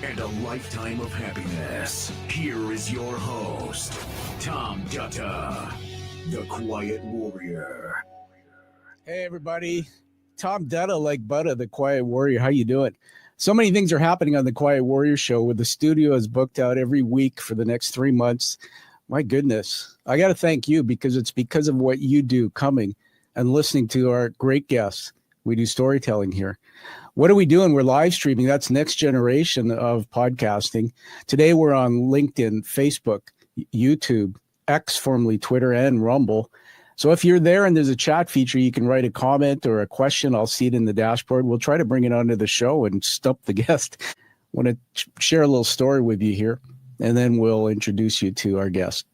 and a lifetime of happiness. Here is your host, Tom Dutta, the Quiet Warrior. Hey, everybody. Tom Dutta, like Butta, the Quiet Warrior. How you doing? So many things are happening on the Quiet Warrior show, where the studio is booked out every week for the next 3 months. My goodness. I got to thank you, because it's because of what you do, coming and listening to our great guests. We do storytelling here. What are we doing? We're live streaming. That's next generation of podcasting. Today we're on LinkedIn, Facebook, YouTube, X, formerly Twitter, and Rumble. So if you're there and there's a chat feature, you can write a comment or a question. I'll see it in the dashboard. We'll try to bring it onto the show and stump the guest. I want to share a little story with you here, and then we'll introduce you to our guest.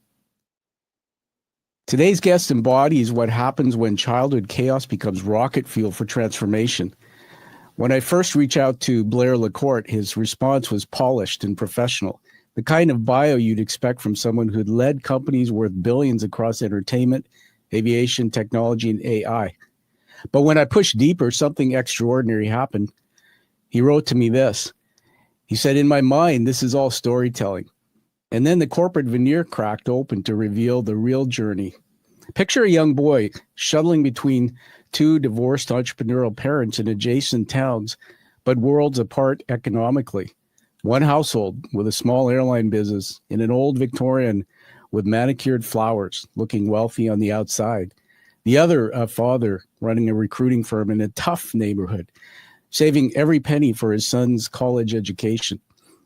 Today's guest embodies what happens when childhood chaos becomes rocket fuel for transformation. When I first reached out to Blair LaCorte, his response was polished and professional, the kind of bio you'd expect from someone who'd led companies worth billions across entertainment, aviation, technology, and AI. But when I pushed deeper, something extraordinary happened. He wrote to me this. He said, "In my mind, this is all storytelling." And then the corporate veneer cracked open to reveal the real journey. Picture a young boy shuttling between two divorced entrepreneurial parents in adjacent towns, but worlds apart economically. One household with a small airline business in an old Victorian with manicured flowers, looking wealthy on the outside. The other, a father running a recruiting firm in a tough neighborhood, saving every penny for his son's college education.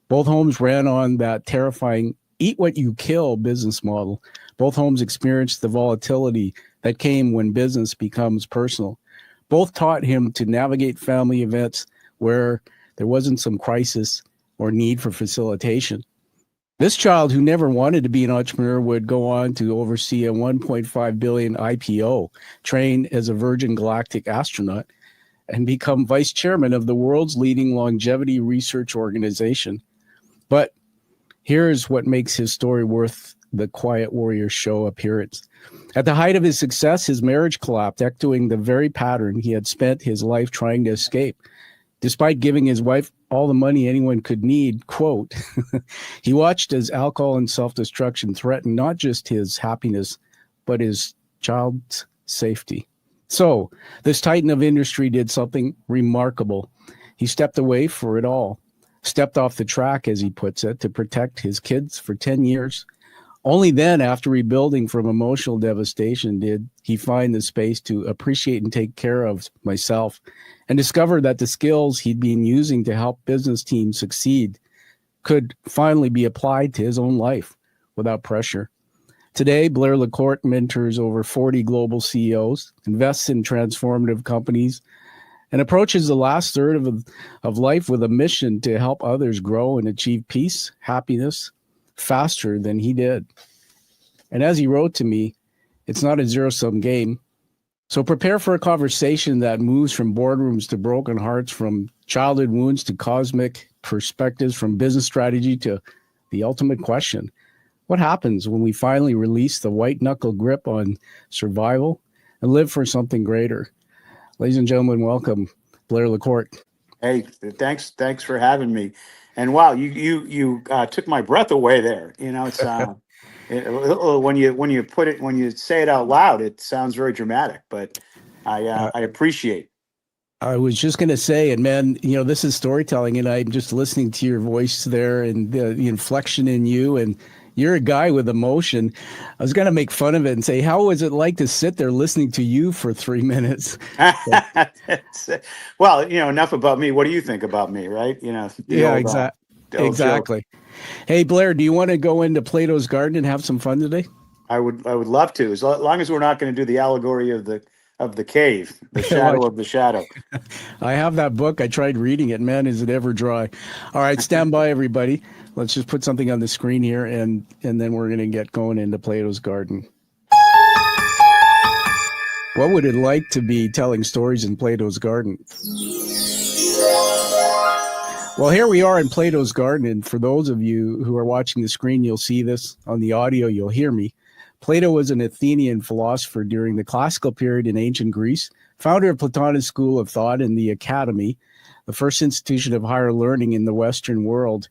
Both homes ran on that terrifying eat what you kill business model. Both homes experienced the volatility that came when business becomes personal. Both taught him to navigate family events where there wasn't some crisis or need for facilitation. This child, who never wanted to be an entrepreneur, would go on to oversee a $1.5 billion IPO, train as a Virgin Galactic astronaut, and become vice chairman of the world's leading longevity research organization. But here's what makes his story worth the Quiet Warrior show appearance. At the height of his success, his marriage collapsed, echoing the very pattern he had spent his life trying to escape. Despite giving his wife all the money anyone could need, quote, he watched as alcohol and self-destruction threatened not just his happiness, but his child's safety. So this titan of industry did something remarkable. He stepped away for it all. Stepped off the track, as he puts it, to protect his kids for 10 years. Only then, after rebuilding from emotional devastation, did he find the space to appreciate and take care of myself and discover that the skills he'd been using to help business teams succeed could finally be applied to his own life without pressure. Today, Blair LaCorte mentors over 40 global CEOs, invests in transformative companies, and approaches the last third of life with a mission to help others grow and achieve peace, happiness, faster than he did. And as he wrote to me, it's not a zero-sum game. So prepare for a conversation that moves from boardrooms to broken hearts, from childhood wounds to cosmic perspectives, from business strategy to the ultimate question. What happens when we finally release the white-knuckle grip on survival and live for something greater? Ladies and gentlemen, welcome, Blair LaCorte. Hey, thanks for having me. And wow, you took my breath away there. You know, it's when you say it out loud, it sounds very dramatic. But I appreciate. I was just going to say, and man, you know, this is storytelling, and I'm just listening to your voice there and the inflection in you, and you're a guy with emotion. I was going to make fun of it and say, how was it like to sit there listening to you for 3 minutes? Well, you know, enough about me. What do you think about me, right? You know, exactly. Hey, Blair, do you want to go into Plato's Garden and have some fun today? I would love to, as long as we're not going to do the allegory of the cave, the shadow of the shadow. I have that book. I tried reading it. Man, is it ever dry. All right, stand by, everybody. Let's just put something on the screen here, and then we're going to get going into Plato's Garden. What would it like to be telling stories in Plato's Garden? Well, here we are in Plato's Garden, and for those of you who are watching the screen, you'll see this. On the audio, you'll hear me. Plato was an Athenian philosopher during the classical period in ancient Greece, founder of Platonic's school of thought in the Academy, the first institution of higher learning in the Western world.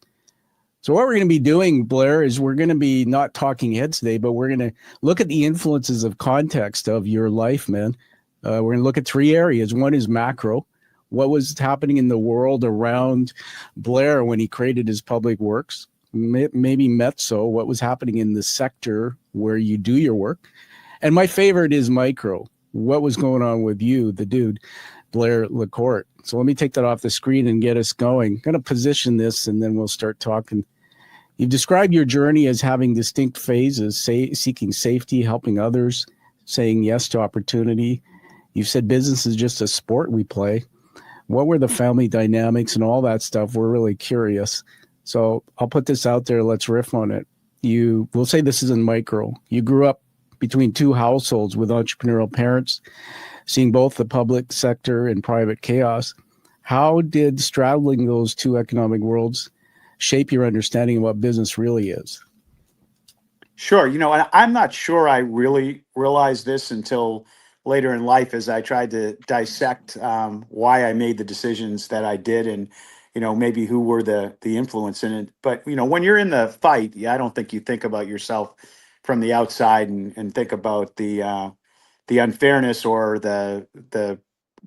So what we're going to be doing, Blair, is we're going to be not talking heads today, but we're going to look at the influences of context of your life, man. We're going to look at three areas. One is macro. What was happening in the world around Blair when he created his public works? Maybe mezzo, what was happening in the sector where you do your work. And my favorite is micro. What was going on with you, the dude, Blair LaCorte? So let me take that off the screen and get us going. I'm going to position this and then we'll start talking. You've described your journey as having distinct phases, seeking safety, helping others, saying yes to opportunity. You've said business is just a sport we play. What were the family dynamics and all that stuff? We're really curious. So I'll put this out there. Let's riff on it. We'll say this is in micro. You grew up between two households with entrepreneurial parents, seeing both the public sector and private chaos. How did straddling those two economic worlds shape your understanding of what business really is? Sure. And I'm not sure I really realized this until later in life as I tried to dissect why I made the decisions that I did and, maybe who were the influence in it. But, when you're in the fight, I don't think you think about yourself from the outside and think about the unfairness or the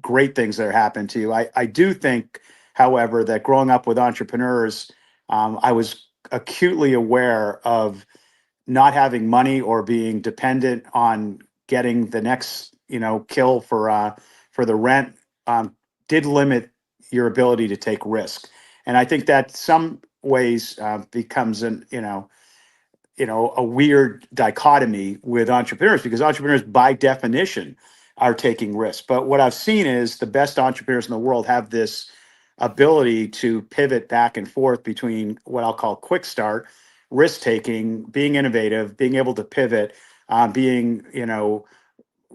great things that are happening to you. I do think, however, that growing up with entrepreneurs, I was acutely aware of not having money or being dependent on getting the next, kill for the rent, did limit your ability to take risk. And I think that some ways becomes a weird dichotomy with entrepreneurs because entrepreneurs by definition are taking risks. But what I've seen is the best entrepreneurs in the world have this ability to pivot back and forth between what I'll call quick start, risk taking, being innovative, being able to pivot, being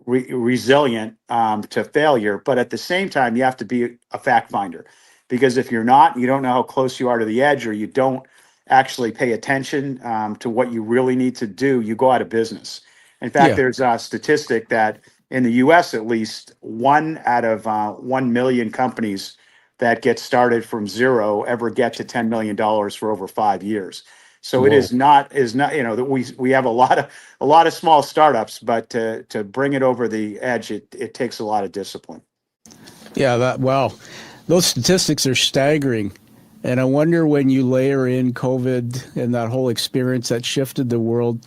resilient to failure. But at the same time, you have to be a fact finder because if you're not, you don't know how close you are to the edge, or you don't actually pay attention to what you really need to do, you go out of business. In fact, there's a statistic that in the US, at least 1 out of 1 million companies that get started from zero ever get to $10 million for over 5 years. So it is not that we have a lot of small startups, but to bring it over the edge, it takes a lot of discipline. Yeah, those statistics are staggering. And I wonder when you layer in COVID and that whole experience that shifted the world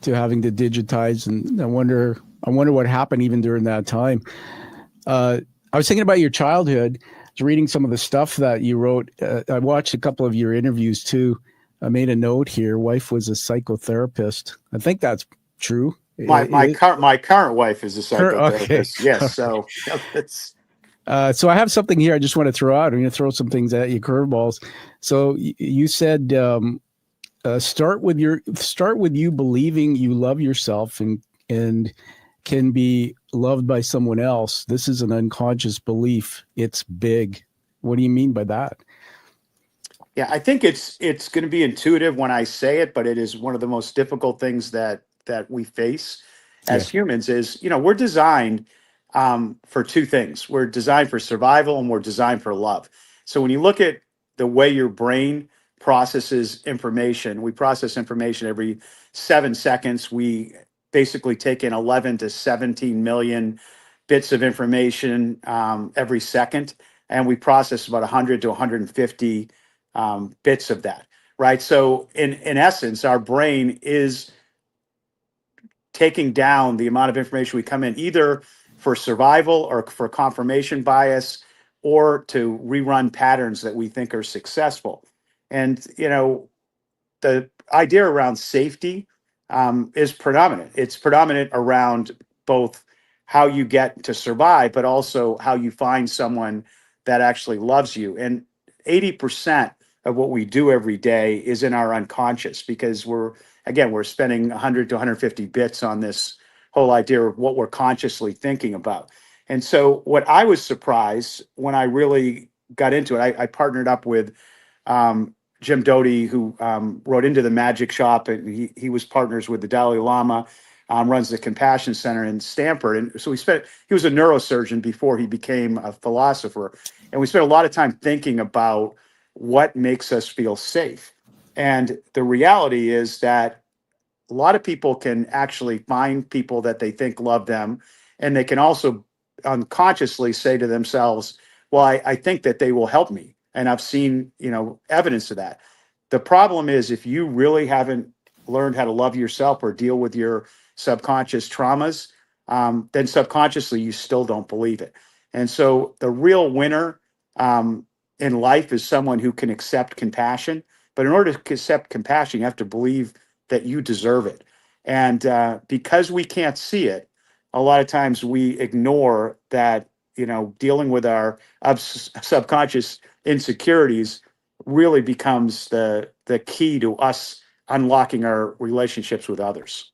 to having to digitize, and I wonder what happened even during that time. I was thinking about your childhood. I was reading some of the stuff that you wrote. I watched a couple of your interviews too. I made a note here. Wife was a psychotherapist. I think that's true. My current wife is a psychotherapist. Okay. Yes. So it's. So I have something here I just want to throw out. I'm going to throw some things at you, curveballs. So you said start with you believing you love yourself and can be loved by someone else. This is an unconscious belief. It's big. What do you mean by that? Yeah, I think it's going to be intuitive when I say it, but it is one of the most difficult things that we face as humans. Is we're designed for two things. We're designed for survival and we're designed for love. So when you look at the way your brain processes information, we process information every 7 seconds. We basically take in 11 to 17 million bits of information every second, and we process about 100 to 150 bits of that, right? So in essence, our brain is taking down the amount of information we come in either for survival or for confirmation bias or to rerun patterns that we think are successful. And, the idea around safety is predominant. It's predominant around both how you get to survive, but also how you find someone that actually loves you. And 80% of what we do every day is in our unconscious because we're spending 100 to 150 bits on this whole idea of what we're consciously thinking about. And so what I was surprised when I really got into it, I partnered up with Jim Doty, who wrote Into the Magic Shop, and he was partners with the Dalai Lama runs the Compassion Center in Stanford. And so he was a neurosurgeon before he became a philosopher. And we spent a lot of time thinking about what makes us feel safe. And the reality is that a lot of people can actually find people that they think love them. And they can also unconsciously say to themselves, well, I think that they will help me. And I've seen, evidence of that. The problem is if you really haven't learned how to love yourself or deal with your subconscious traumas, then subconsciously you still don't believe it. And so the real winner in life is someone who can accept compassion. But in order to accept compassion, you have to believe that you deserve it. And because we can't see it, a lot of times we ignore that, dealing with our subconscious insecurities really becomes the key to us unlocking our relationships with others.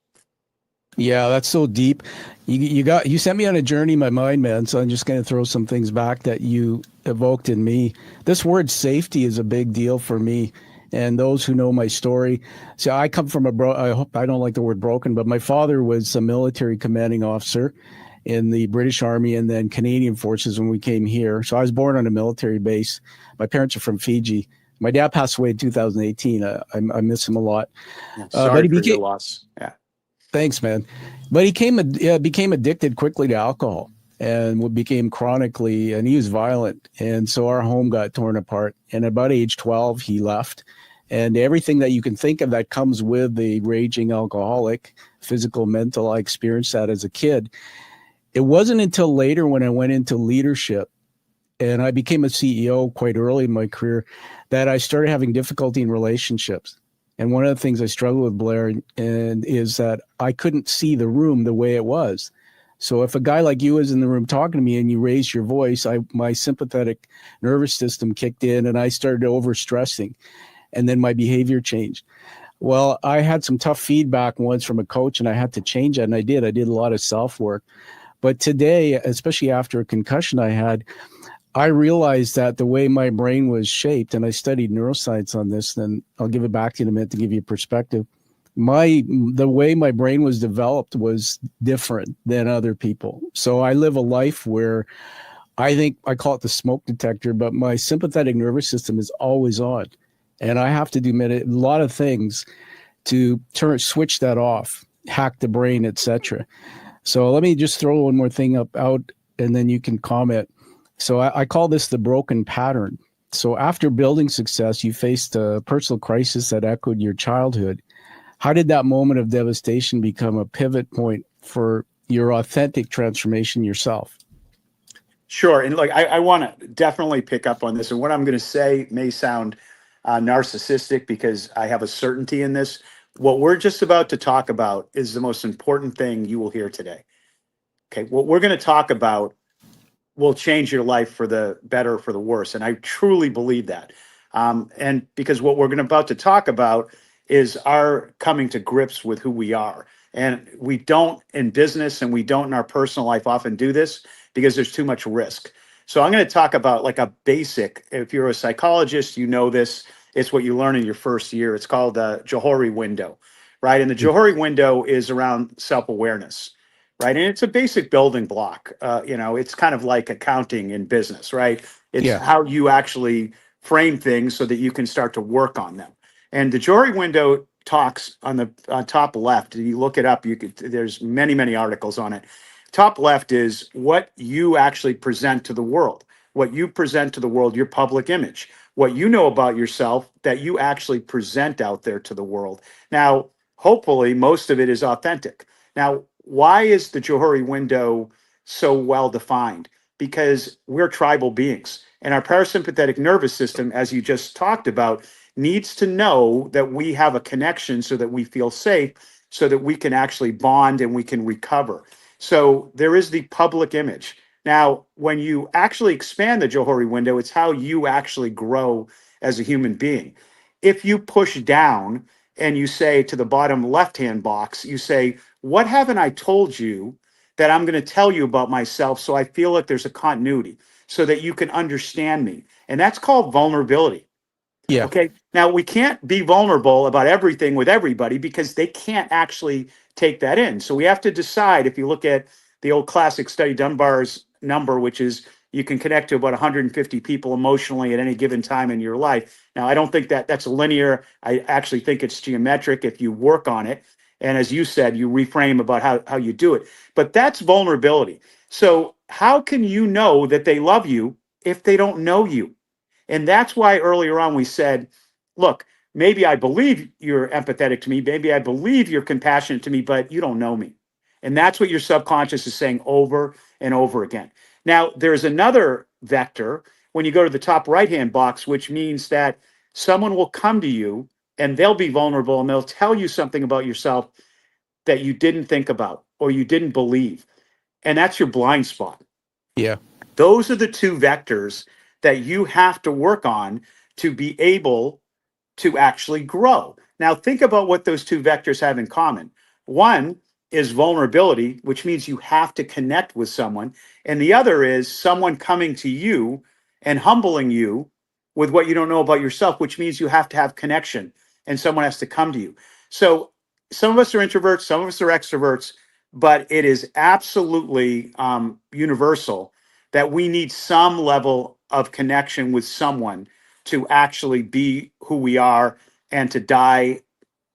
Yeah, that's so deep. You sent me on a journey in my mind, man. So I'm just going to throw some things back that you evoked in me. This word safety is a big deal for me. And those who know my story, so I come from I hope I don't like the word broken, but my father was a military commanding officer in the British Army and then Canadian Forces when we came here. So I was born on a military base. My parents are from Fiji. My dad passed away in 2018. I miss him a lot. Yeah, sorry for your loss. Yeah. Thanks, man. But he became addicted quickly to alcohol and became chronically, and he was violent. And so our home got torn apart. And about age 12, he left. And everything that you can think of that comes with the raging alcoholic, physical, mental, I experienced that as a kid. It wasn't until later when I went into leadership and I became a CEO quite early in my career that I started having difficulty in relationships. And one of the things I struggle with, Blair, and is that I couldn't see the room the way it was. So if a guy like you is in the room talking to me and you raise your voice, my sympathetic nervous system kicked in and I started overstressing. And then my behavior changed. Well, I had some tough feedback once from a coach and I had to change it. And I did a lot of self-work. But today, especially after a concussion I had, I realized that the way my brain was shaped, and I studied neuroscience on this, and I'll give it back to you in a minute to give you perspective. The way my brain was developed was different than other people. So I live a life where I think I call it the smoke detector, but my sympathetic nervous system is always on. And I have to do a lot of things to switch that off, hack the brain, etc. So let me just throw one more thing out, and then you can comment. So I call this the broken pattern. So after building success, you faced a personal crisis that echoed your childhood. How did that moment of devastation become a pivot point for your authentic transformation yourself? Sure. And look, I want to definitely pick up on this. And what I'm going to say may sound narcissistic because I have a certainty in this. What we're just about to talk about is the most important thing you will hear today. Okay. What we're going to talk about will change your life for the better or for the worse. And I truly believe that. And because what we're about to talk about is our coming to grips with who we are. And we don't in business and we don't in our personal life often do this because there's too much risk. So I'm going to talk about like a basic, if you're a psychologist, you know this, it's what you learn in your first year. It's called the Johari window, right? And the Johari window is around self-awareness, right? And it's a basic building block. It's kind of like accounting in business, right? It's how you actually frame things so that you can start to work on them. And the Johari window talks on the top left. You look it up. There's many articles on it. Top left is what you actually present to the world. What you present to the world, your public image. What you know about yourself that you actually present out there to the world. Now, hopefully, most of it is authentic. Now, why is the Johari window so well defined? Because we're tribal beings, and our parasympathetic nervous system, as you just talked about, needs to know that we have a connection so that we feel safe, so that we can actually bond and we can recover. So there is the public image. Now, when you actually expand the Johari window, it's how you actually grow as a human being. If you push down and you say to the bottom left-hand box, you say, what haven't I told you that I'm going to tell you about myself so I feel like there's a continuity so that you can understand me? And that's called vulnerability. Yeah. Okay. Now, we can't be vulnerable about everything with everybody because they can't actually take that in. So we have to decide. If you look at the old classic study, Dunbar's number, which is you can connect to about 150 people emotionally at any given time in your life. Now, I don't think that that's linear. I actually think it's geometric if you work on it. And as you said, you reframe about how you do it. But that's vulnerability. So how can you know that they love you if they don't know you? And that's why earlier on we said, look, maybe I believe you're empathetic to me. Maybe I believe you're compassionate to me, but you don't know me. And that's what your subconscious is saying over and over again. Now, there's another vector when you go to the top right hand box, which means that someone will come to you and they'll be vulnerable and they'll tell you something about yourself that you didn't think about or you didn't believe. And that's your blind spot. Yeah. Those are the two vectors that you have to work on to be able to actually grow. Now, think about what those two vectors have in common. One is vulnerability, which means you have to connect with someone. And the other is someone coming to you and humbling you with what you don't know about yourself, which means you have to have connection and someone has to come to you. So some of us are introverts, some of us are extroverts, but it is absolutely universal that we need some level of connection with someone to actually be who we are and to die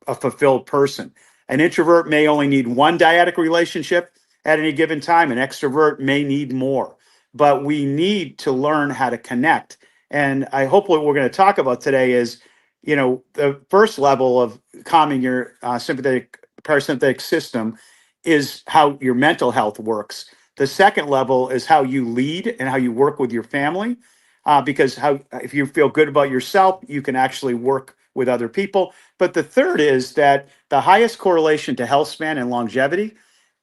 a fulfilled person. An introvert may only need one dyadic relationship at any given time. An extrovert may need more, but we need to learn how to connect. And I hope what we're going to talk about today is, the first level of calming your sympathetic parasympathetic system is how your mental health works. The second level is how you lead and how you work with your family, because if you feel good about yourself, you can actually work with other people. But the third is that the highest correlation to health span and longevity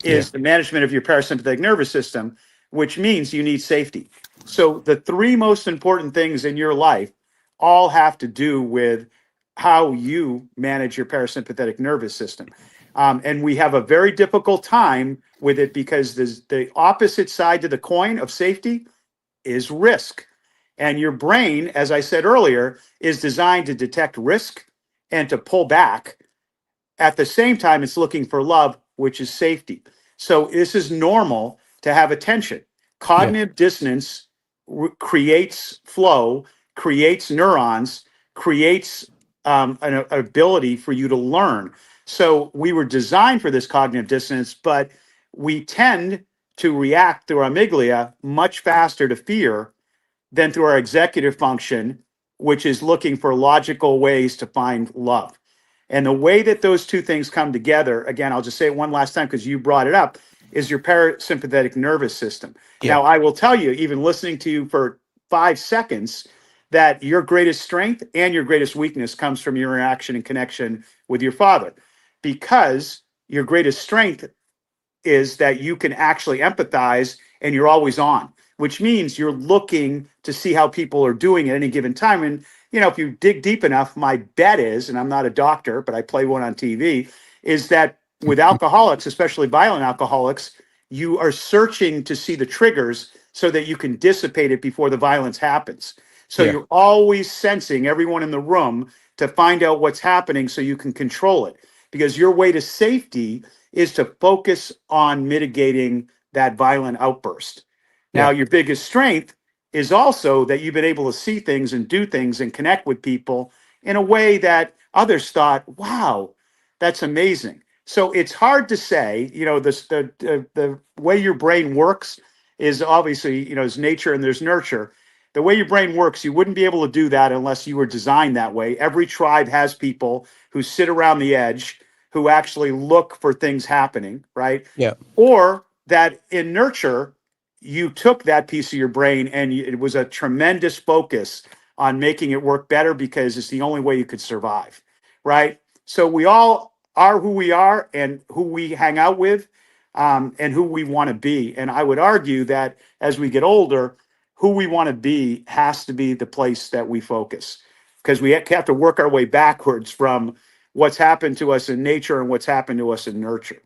Yeah. is the management of your parasympathetic nervous system, which means you need safety. So the three most important things in your life all have to do with how you manage your parasympathetic nervous system. And we have a very difficult time with it because the opposite side to the coin of safety is risk. And your brain, as I said earlier, is designed to detect risk and to pull back. At the same time, it's looking for love, which is safety. So this is normal to have attention. Yeah. Cognitive dissonance creates flow, creates neurons, creates an ability for you to learn. So we were designed for this cognitive dissonance, but we tend to react through our amygdala much faster to fear than through our executive function, which is looking for logical ways to find love. And the way that those two things come together, again, I'll just say it one last time because you brought it up, is your parasympathetic nervous system. Yeah. Now, I will tell you, even listening to you for 5 seconds, that your greatest strength and your greatest weakness comes from your interaction and connection with your father, because your greatest strength is that you can actually empathize and you're always on, which means you're looking to see how people are doing at any given time. And, if you dig deep enough, my bet is, and I'm not a doctor, but I play one on TV, is that with alcoholics, especially violent alcoholics, you are searching to see the triggers so that you can dissipate it before the violence happens. So Yeah. you're always sensing everyone in the room to find out what's happening so you can control it, because your way to safety is to focus on mitigating that violent outburst. Now, Yeah. your biggest strength is also that you've been able to see things and do things and connect with people in a way that others thought, wow, that's amazing. So it's hard to say, the way your brain works is obviously, there's nature and there's nurture. The way your brain works, you wouldn't be able to do that unless you were designed that way. Every tribe has people who sit around the edge who actually look for things happening, right? Yeah. Or that in nurture, you took that piece of your brain and it was a tremendous focus on making it work better because it's the only way you could survive, right? So we all are who we are and who we hang out with, and who we want to be. And I would argue that as we get older, who we want to be has to be the place that we focus, because we have to work our way backwards from what's happened to us in nature and what's happened to us in nurture.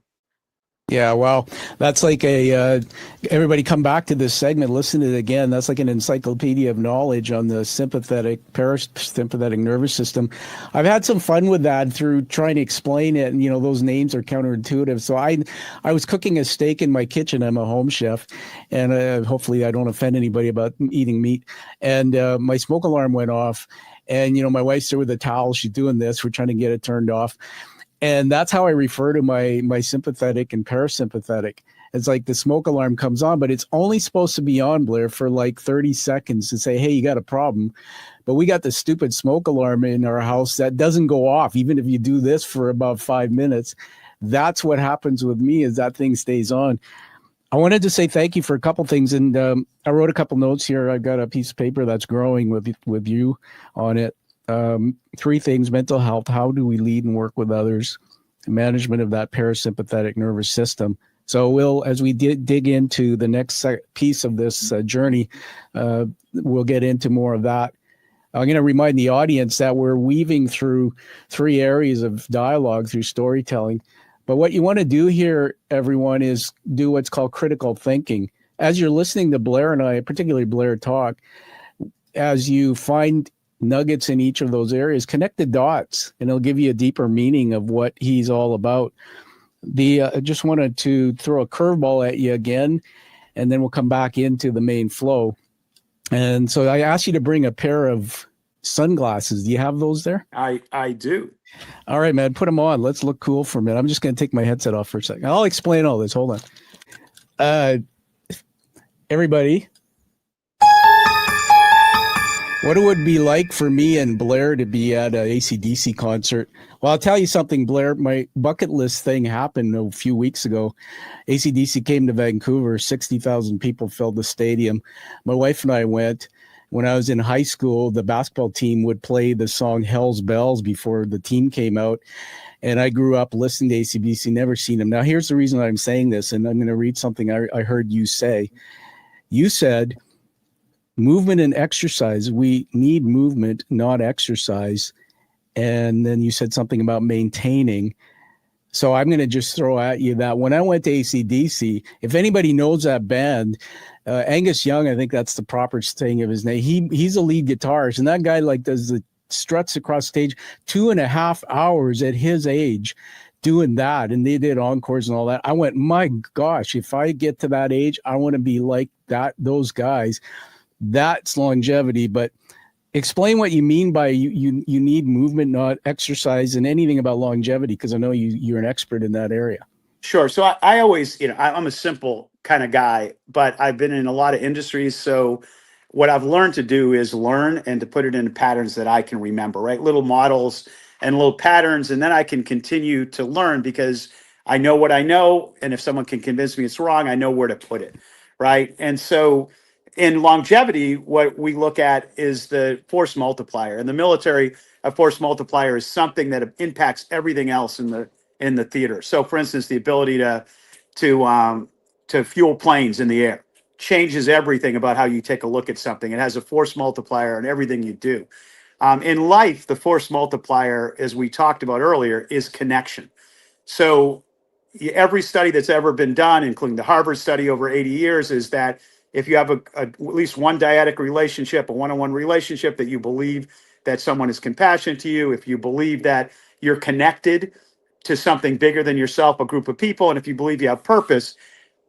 Yeah, well, that's like everybody come back to this segment, listen to it again. That's like an encyclopedia of knowledge on the sympathetic, parasympathetic nervous system. I've had some fun with that through trying to explain it. And, those names are counterintuitive. So I was cooking a steak in my kitchen. I'm a home chef. And hopefully I don't offend anybody about eating meat. And my smoke alarm went off. And, my wife's there with a towel. She's doing this. We're trying to get it turned off. And that's how I refer to my sympathetic and parasympathetic. It's like the smoke alarm comes on, but it's only supposed to be on, Blair, for like 30 seconds to say, hey, you got a problem. But we got the stupid smoke alarm in our house that doesn't go off, even if you do this for about 5 minutes. That's what happens with me, is that thing stays on. I wanted to say thank you for a couple things. And I wrote a couple notes here. I've got a piece of paper that's growing with you on it. 3 things: mental health, how do we lead and work with others, management of that parasympathetic nervous system. So as we dig into the next piece of this journey, we'll get into more of that. I'm going to remind the audience that we're weaving through 3 areas of dialogue through storytelling. But what you want to do here, everyone, is do what's called critical thinking. As you're listening to Blair and I, particularly Blair talk, as you find nuggets in each of those areas, connect the dots, and it'll give you a deeper meaning of what he's all about. I just wanted to throw a curveball at you again, and then we'll come back into the main flow. And so I asked you to bring a pair of sunglasses. Do you have those there? I do. All right, man, put them on. Let's look cool for a minute. I'm just going to take my headset off for a second. I'll explain all this. Hold on. Everybody, what it would be like for me and Blair to be at an AC/DC concert. Well, I'll tell you something, Blair. My bucket list thing happened a few weeks ago. AC/DC came to Vancouver. 60,000 people filled the stadium. My wife and I went. When I was in high school, the basketball team would play the song Hell's Bells before the team came out. And I grew up listening to AC/DC, never seen them. Now, here's the reason I'm saying this, and I'm going to read something I heard you say. You said, movement and exercise. We need movement, not exercise. And then you said something about maintaining. So I'm going to just throw at you that when I went to AC/DC, if anybody knows that band, Angus Young, I think that's the proper saying of his name. He's a lead guitarist, and that guy does the struts across stage 2.5 hours at his age doing that. And they did encores and all that. I went, my gosh, if I get to that age, I want to be like those guys. That's longevity. But explain what you mean by you need movement, not exercise, and anything about longevity, because I know you're an expert in that area. Sure. So I always, I'm a simple kind of guy, but I've been in a lot of industries. So what I've learned to do is learn and to put it into patterns that I can remember, right? Little models and little patterns. And then I can continue to learn because I know what I know. And if someone can convince me it's wrong, I know where to put it, right? And so in longevity, what we look at is the force multiplier. In the military, a force multiplier is something that impacts everything else in the theater. So, for instance, the ability to fuel planes in the air changes everything about how you take a look at something. It has a force multiplier on everything you do. In life, the force multiplier, as we talked about earlier, is connection. So every study that's ever been done, including the Harvard study over 80 years, is that if you have at least one dyadic relationship, a one-on-one relationship, that you believe that someone is compassionate to you, if you believe that you're connected to something bigger than yourself, a group of people, and if you believe you have purpose,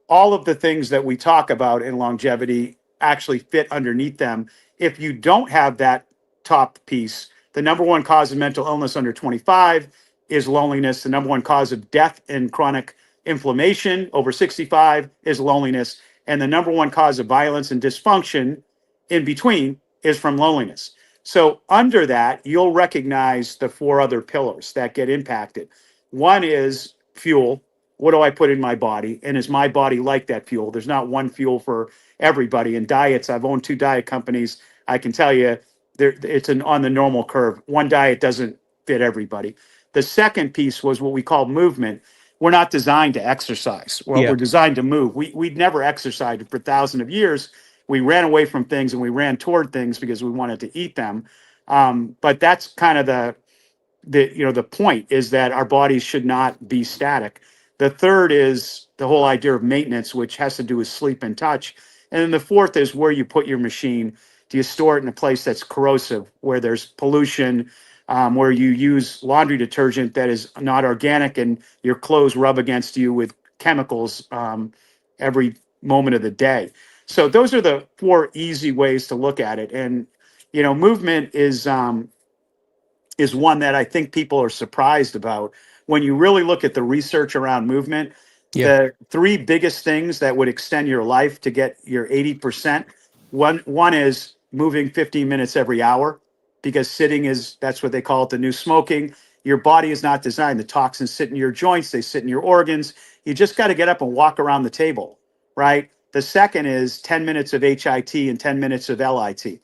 all of the things that we talk about in longevity actually fit underneath them. If you don't have that top piece, the number one cause of mental illness under 25 is loneliness. The number one cause of death and chronic inflammation over 65 is loneliness. And the number one cause of violence and dysfunction in between is from loneliness. So under that, you'll recognize the 4 other pillars that get impacted. One is fuel. What do I put in my body? And is my body like that fuel? There's not one fuel for everybody. In diets, I've owned 2 diet companies. I can tell you it's on the normal curve. One diet doesn't fit everybody. The second piece was what we call movement. We're not designed to exercise. Well, we're designed to move. We'd never exercised for thousands of years. We ran away from things and we ran toward things because we wanted to eat them. But that's kind of the point, is that our bodies should not be static. The third is the whole idea of maintenance, which has to do with sleep and touch. And then the fourth is where you put your machine. Do you store it in a place that's corrosive, where there's pollution, where you use laundry detergent that is not organic and your clothes rub against you with chemicals every moment of the day. So those are the four easy ways to look at it. And, movement is one that I think people are surprised about. When you really look at the research around movement, Yeah. the three biggest things that would extend your life to get your 80%, one is moving 15 minutes every hour, because sitting that's what they call it, the new smoking. Your body is not designed. The toxins sit in your joints, they sit in your organs. You just got to get up and walk around the table, right? The second is 10 minutes of HIT and 10 minutes of LIT.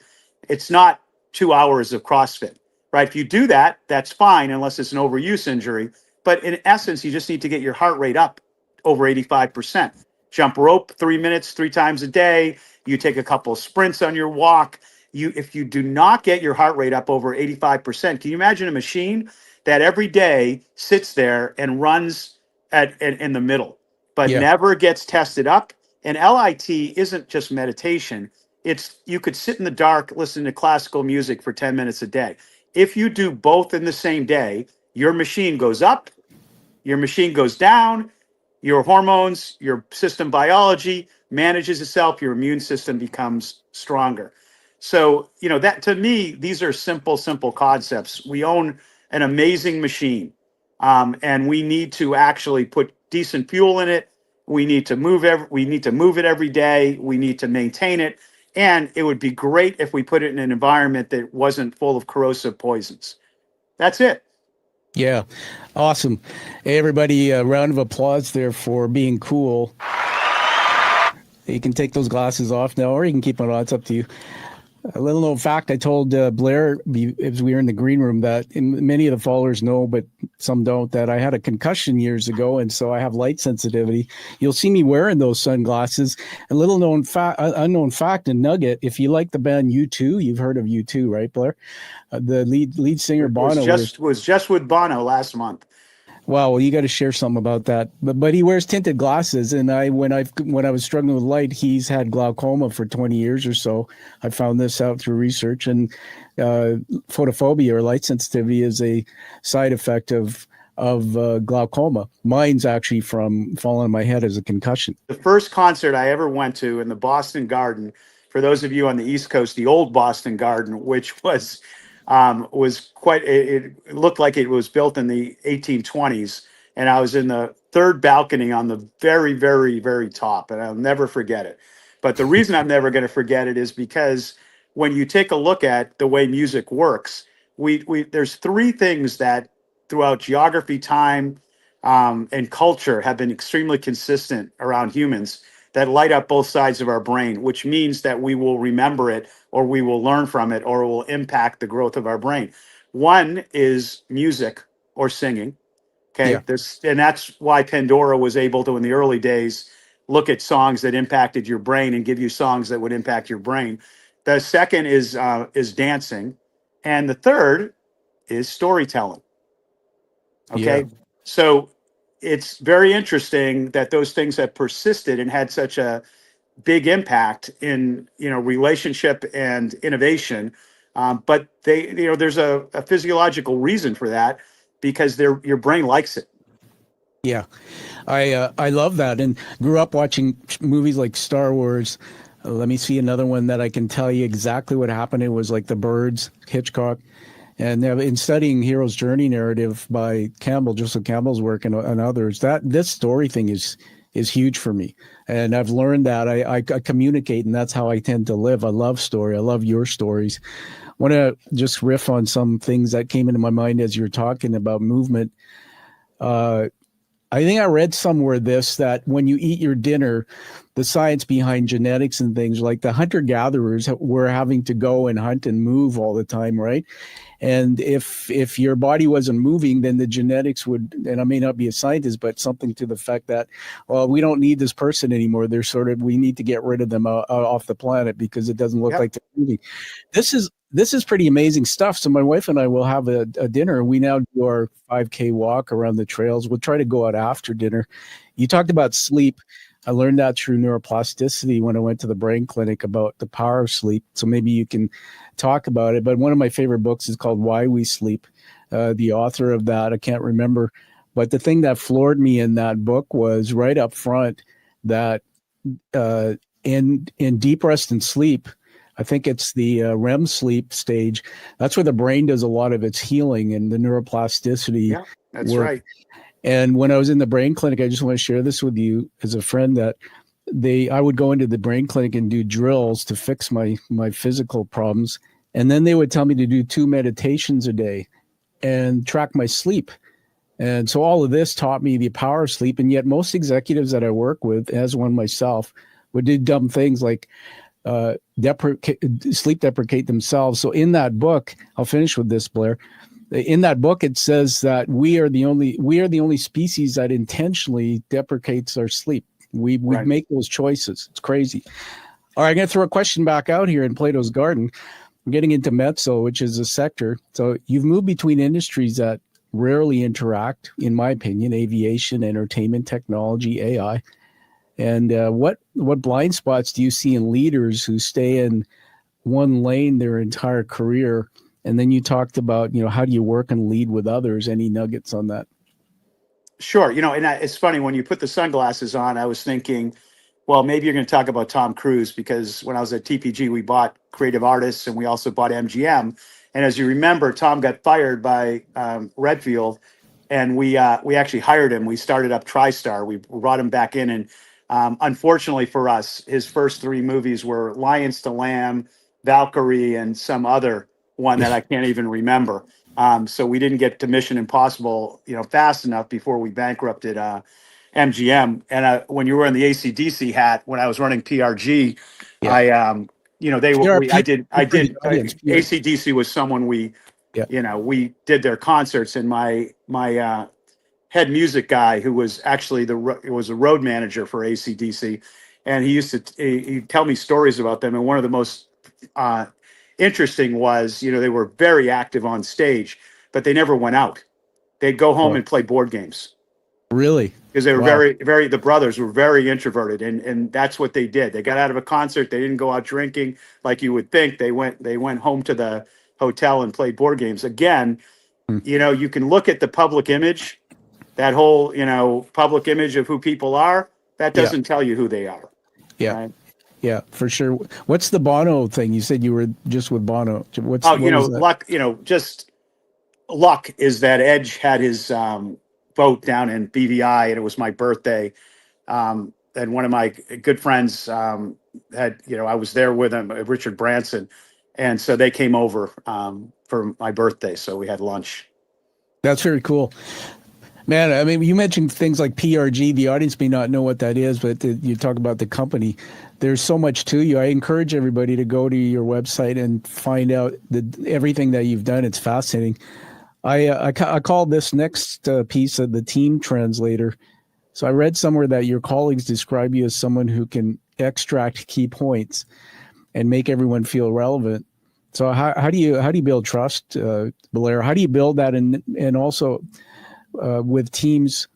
It's not 2 hours of CrossFit, right? If you do that, that's fine, unless it's an overuse injury. But in essence, you just need to get your heart rate up over 85%. Jump rope 3 minutes, 3 times a day. You take a couple of sprints on your walk. If you do not get your heart rate up over 85%, can you imagine a machine that every day sits there and runs in the middle, but Yeah. never gets tested up? And LIT isn't just meditation. You could sit in the dark, listen to classical music for 10 minutes a day. If you do both in the same day, your machine goes up, your machine goes down, your hormones, your system biology manages itself, your immune system becomes stronger. So, that, to me, these are simple concepts. We own an amazing machine, and we need to actually put decent fuel in it. We need to move it every day. We need to maintain it. And it would be great if we put it in an environment that wasn't full of corrosive poisons. That's it. Yeah. Awesome. Hey, everybody, a round of applause there for being cool. You can take those glasses off now, or you can keep it on. It's up to you. A little known fact, I told Blair as we were in the green room that many of the followers know, but some don't, that I had a concussion years ago, and so I have light sensitivity. You'll see me wearing those sunglasses. A little known unknown fact and nugget, if you like the band U2, you've heard of U2, right, Blair? The lead singer Bono was just with Bono last month. Wow, well, you got to share something about that. But he wears tinted glasses, and when I was struggling with light, he's had glaucoma for 20 years or so. I found this out through research, and photophobia or light sensitivity is a side effect of glaucoma. Mine's actually from falling on my head as a concussion. The first concert I ever went to in the Boston Garden, for those of you on the East Coast, the old Boston Garden, which was quite, it looked like it was built in the 1820s. And I was in the third balcony on the very, very, very top, and I'll never forget it. But the reason I'm never going to forget it is because when you take a look at the way music works, there's three things that throughout geography, time, and culture have been extremely consistent around humans that light up both sides of our brain, which means that we will remember it, or we will learn from it, or it will impact the growth of our brain. One is music or singing. Okay. Yeah. And that's why Pandora was able to, in the early days, look at songs that impacted your brain and give you songs that would impact your brain. The second is dancing. And the third is storytelling. Okay. Yeah. So it's very interesting that those things have persisted and had such a big impact in, relationship and innovation. But there's a physiological reason for that, because your brain likes it. Yeah, I love that, and grew up watching movies like Star Wars. Let me see another one that I can tell you exactly what happened. It was like The Birds, Hitchcock. And in studying Hero's Journey narrative by Joseph Campbell's work and others, this story thing is huge for me. And I've learned that I communicate, and that's how I tend to live. I love story. I love your stories. I want to just riff on some things that came into my mind as you're talking about movement. I think I read somewhere that when you eat your dinner, the science behind genetics and things, like the hunter-gatherers were having to go and hunt and move all the time, right? And if your body wasn't moving, then the genetics would, and I may not be a scientist, but something to the fact that, well, we don't need this person anymore. We need to get rid of them off the planet because it doesn't look like they're moving. This is this is pretty amazing stuff. So my wife and I will have a dinner. We now do our 5K walk around the trails. We'll try to go out after dinner. You talked about sleep. I learned that through neuroplasticity when I went to the brain clinic about the power of sleep. So maybe you can talk about it. But one of my favorite books is called Why We Sleep. The author of that, I can't remember. But the thing that floored me in that book was right up front that in deep rest and sleep, I think it's the REM sleep stage. That's where the brain does a lot of its healing and the neuroplasticity Yeah, that's work. right. And when I was in the brain clinic, I just want to share this with you as a friend that I would go into the brain clinic and do drills to fix my physical problems. And then they would tell me to do 2 meditations a day and track my sleep. And so all of this taught me the power of sleep. And yet most executives that I work with, as one myself, would do dumb things like sleep deprecate themselves. So in that book, I'll finish with this, Blair. In that book, it says that we are the only species that intentionally deprecates our sleep. We Right. make those choices. It's crazy. All right, I'm going to throw a question back out here in Plato's Garden. I'm getting into mezzo, which is a sector. So you've moved between industries that rarely interact, in my opinion: aviation, entertainment, technology, AI. And what blind spots do you see in leaders who stay in one lane their entire career? And then you talked about, how do you work and lead with others? Any nuggets on that? Sure. It's funny when you put the sunglasses on, I was thinking, well, maybe you're going to talk about Tom Cruise, because when I was at TPG, we bought Creative Artists and we also bought MGM. And as you remember, Tom got fired by Redfield, and we actually hired him. We started up TriStar. We brought him back in, and unfortunately for us, his first 3 movies were Lions to Lamb, Valkyrie, and some other one that I can't even remember. So we didn't get to Mission Impossible, fast enough before we bankrupted MGM. And when you were in the ACDC hat, when I was running PRG, Yeah. I did. Audience, ACDC was someone we did their concerts, and my head music guy, who was actually was a road manager for ACDC, and he used to he'd tell me stories about them. And one of the most interesting was, they were very active on stage, but they never went out. They'd go home and play board games. Really? Because they were the brothers were very introverted, and that's what they did. They got out of a concert. They didn't go out drinking like you would think. They went home to the hotel and played board games. Again, you can look at the public image, that whole, public image of who people are. That doesn't tell you who they are. Yeah. Right? Yeah, for sure. What's the Bono thing? You said you were just with Bono. Luck, just luck is that Edge had his boat down in BVI, and it was my birthday. And one of my good friends had, I was there with him, Richard Branson. And so they came over for my birthday. So we had lunch. That's very cool. Man, I mean, you mentioned things like PRG. The audience may not know what that is, but you talk about the company. There's so much to you. I encourage everybody to go to your website and find out everything that you've done. It's fascinating. I call this next piece of the team translator. So I read somewhere that your colleagues describe you as someone who can extract key points and make everyone feel relevant. So how do you build trust, Blair? How do you build that, and also with teams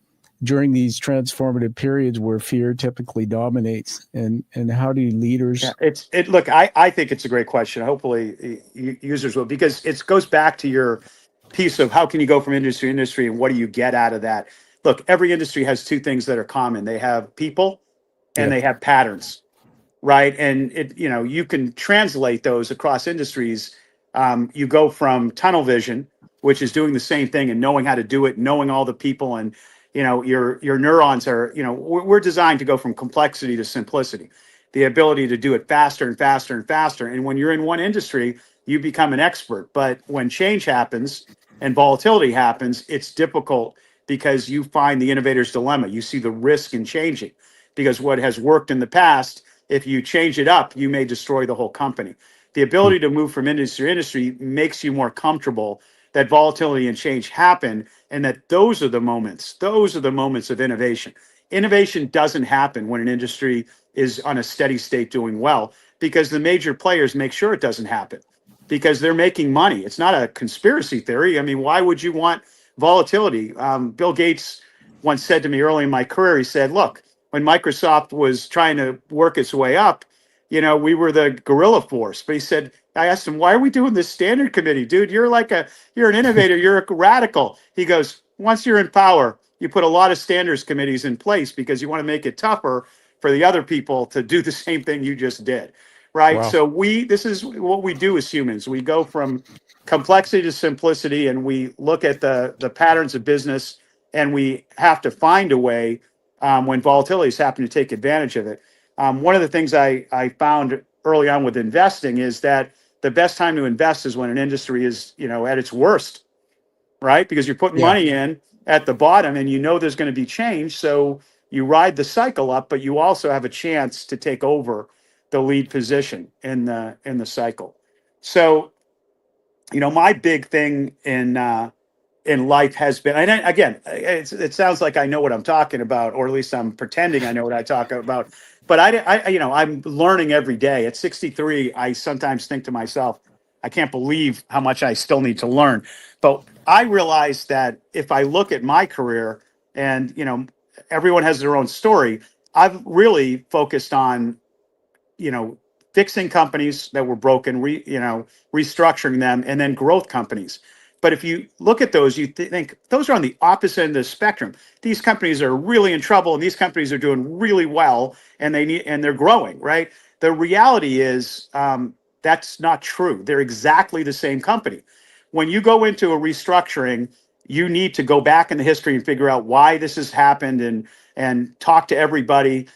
during these transformative periods where fear typically dominates, and how do leaders? Yeah, look, I think it's a great question. Hopefully users will, because it goes back to your piece of how can you go from industry to industry, and what do you get out of that? Look, every industry has 2 things that are common. They have people and they have patterns, right? And you can translate those across industries. You go from tunnel vision, which is doing the same thing and knowing how to do it, knowing all the people, and your neurons are, we're designed to go from complexity to simplicity, the ability to do it faster and faster and faster. And when you're in one industry, you become an expert. But when change happens and volatility happens, it's difficult, because you find the innovator's dilemma. You see the risk in changing, because what has worked in the past, if you change it up, you may destroy the whole company. The ability to move from industry to industry makes you more comfortable that volatility and change happen, and that those are the moments of innovation. Innovation doesn't happen when an industry is on a steady state doing well, because the major players make sure it doesn't happen. because they're making money. It's not a conspiracy theory. I mean, why would you want volatility? Bill Gates once said to me early in my career, he said, look, when Microsoft was trying to work its way up, we were the guerrilla force. But he said, I asked him, why are we doing this standard committee? Dude, you're an innovator. You're a radical. He goes, once you're in power, you put a lot of standards committees in place because you want to make it tougher for the other people to do the same thing you just did. Right. Wow. So this is what we do as humans. We go from complexity to simplicity, and we look at the patterns of business, and we have to find a way when volatility is happening to take advantage of it. One of the things I found early on with investing is that the best time to invest is when an industry is, at its worst, right? Because you're putting money in at the bottom and there's going to be change. So you ride the cycle up, but you also have a chance to take over the lead position in the cycle. So, my big thing in life has been, and again, it sounds like I know what I'm talking about, or at least I'm pretending I know what I talk about. But I'm learning every day. At 63, I sometimes think to myself, I can't believe how much I still need to learn. But I realize that if I look at my career, and everyone has their own story, I've really focused on fixing companies that were broken, restructuring them, and then growth companies. But if you look at those, you think those are on the opposite end of the spectrum. These companies are really in trouble, and these companies are doing really well, and they're growing, right? The reality is that's not true. They're exactly the same company. When you go into a restructuring, you need to go back in the history and figure out why this has happened, and talk to everybody.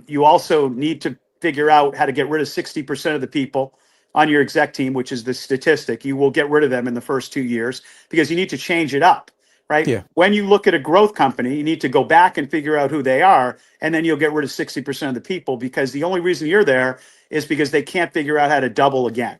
You also need to figure out how to get rid of 60% of the people on your exec team, which is the statistic. You will get rid of them in the first 2 years because you need to change it up, right? Yeah. When you look at a growth company, you need to go back and figure out who they are, and then you'll get rid of 60% of the people, because the only reason you're there is because they can't figure out how to double again,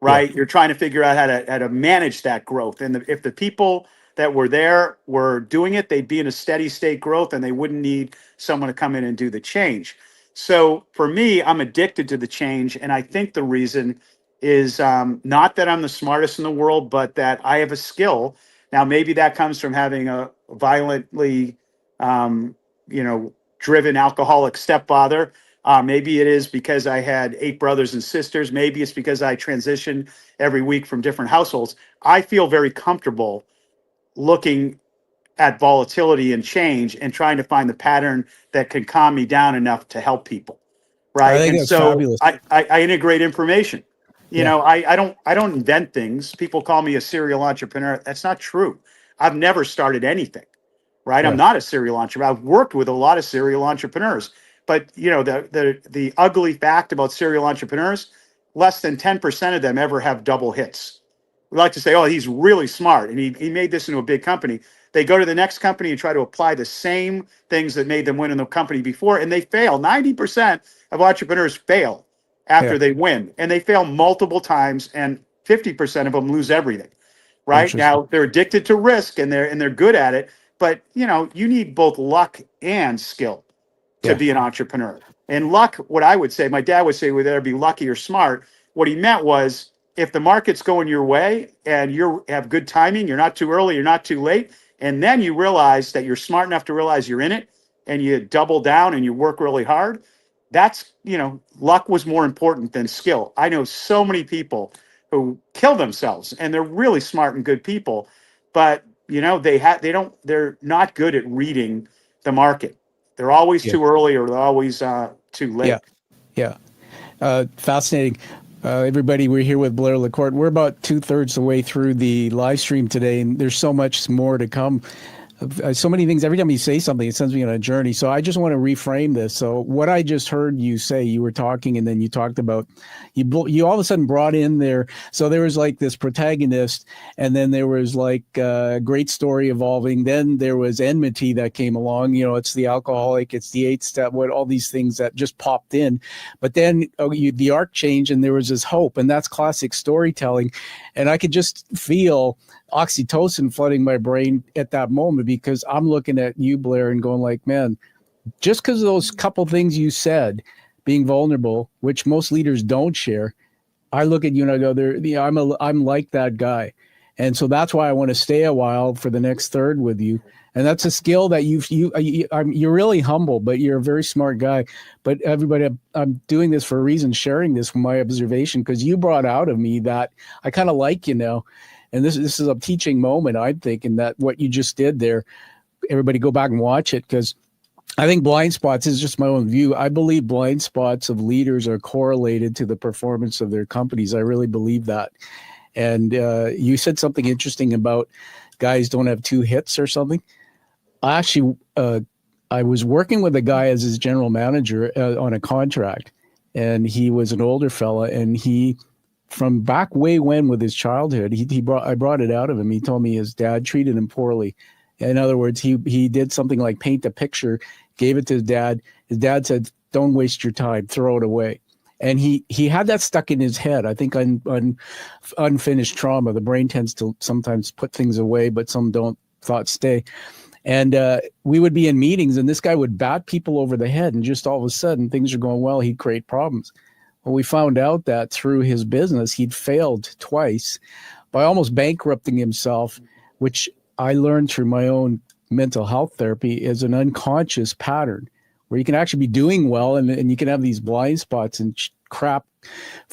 right? You're trying to figure out how to manage that growth. And if the people that were there were doing it, they'd be in a steady state growth, and they wouldn't need someone to come in and do the change. So for me, I'm addicted to the change. And I think the reason is not that I'm the smartest in the world, but that I have a skill. Now, maybe that comes from having a violently, driven alcoholic stepfather. Maybe it is because I had 8 brothers and sisters. Maybe it's because I transitioned every week from different households. I feel very comfortable looking at volatility and change and trying to find the pattern that can calm me down enough to help people, right? I think And that's so fabulous. I integrate information. I don't invent things. People call me a serial entrepreneur. That's not true. I've never started anything, right? I'm not a serial entrepreneur. I've worked with a lot of serial entrepreneurs, but the ugly fact about serial entrepreneurs, less than 10% of them ever have double hits. We like to say, oh, he's really smart, and he made this into a big company. They go to the next company and try to apply the same things that made them win in the company before, and they fail. 90% of entrepreneurs fail after they win, and they fail multiple times, and 50% of them lose everything. Right now, they're addicted to risk, and they're good at it. But you need both luck and skill to be an entrepreneur. And luck, what I would say, my dad would say, whether it be lucky or smart. What he meant was, if the market's going your way and you have good timing, you're not too early, you're not too late, and then you realize that you're smart enough to realize you're in it, and you double down and you work really hard, that's, luck was more important than skill. I know so many people who kill themselves, and they're really smart and good people, but they're not good at reading the market. They're always too early, or they're always too late. Fascinating. Everybody, we're here with Blair LaCorte. We're about 2/3 the way through the live stream today, and there's so much more to come. So many things. Every time you say something, it sends me on a journey. So I just want to reframe this. So what I just heard you say, you were talking, and then you talked about, you all of a sudden brought in there. So there was like this protagonist, and then there was like a great story evolving. Then there was enmity that came along. It's the alcoholic, it's the 8-step, all these things that just popped in. But then the arc changed, and there was this hope, and that's classic storytelling. And I could just feel oxytocin flooding my brain at that moment, because I'm looking at you, Blair, and going like, man, just because of those couple things you said, being vulnerable, which most leaders don't share, I look at you and I go, I'm like that guy. And so that's why I want to stay a while for the next third with you. And that's a skill that you're really humble, but you're a very smart guy. But everybody, I'm doing this for a reason, sharing this from my observation, because you brought out of me that I kind of like you now. And this is a teaching moment, I'm thinking, that what you just did there, everybody go back and watch it, because I think blind spots is just my own view. I believe blind spots of leaders are correlated to the performance of their companies. I really believe that. And you said something interesting about guys don't have two hits or something. Actually, I was working with a guy as his general manager on a contract, and he was an older fella, and he, from back way when with his childhood, I brought it out of him. He told me his dad treated him poorly. In other words, he did something like paint a picture, gave it to his dad. His dad said, "Don't waste your time, throw it away." And he had that stuck in his head. I think unfinished trauma, the brain tends to sometimes put things away, but some don't, thoughts stay. And we would be in meetings, and this guy would bat people over the head, and just all of a sudden things are going well, he'd create problems. Well, we found out that through his business, he'd failed twice by almost bankrupting himself, which I learned through my own mental health therapy is an unconscious pattern where you can actually be doing well, and you can have these blind spots and crap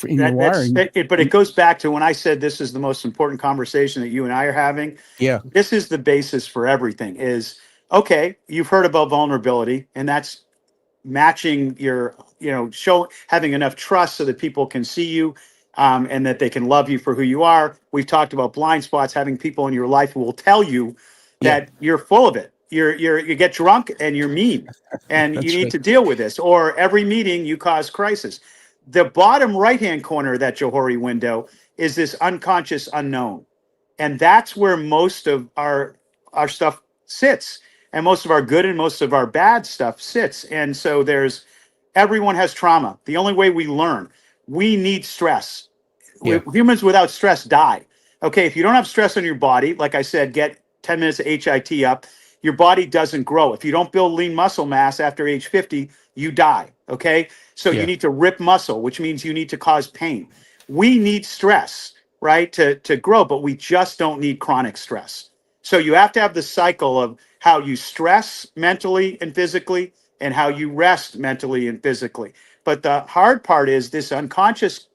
in your wiring. But it goes back to when I said this is the most important conversation that you and I are having. Yeah. This is the basis for everything is, okay, you've heard about vulnerability, and that's matching your, having enough trust so that people can see you and that they can love you for who you are. We've talked about blind spots, having people in your life who will tell you that you're full of it. You get drunk and you're mean and you need to deal with this, or every meeting you cause crisis. The bottom right-hand corner of that Johari window is this unconscious unknown. And that's where most of our stuff sits, and most of our good and most of our bad stuff sits. And so everyone has trauma. The only way we learn, we need stress. Humans without stress die. Okay, if you don't have stress on your body, like I said, get 10 minutes of HIT up, your body doesn't grow. If you don't build lean muscle mass after age 50, you die. Okay, so you need to rip muscle, which means you need to cause pain. We need stress, right, to grow, but we just don't need chronic stress. So you have to have the cycle of how you stress mentally and physically and how you rest mentally and physically. But the hard part is this unconscious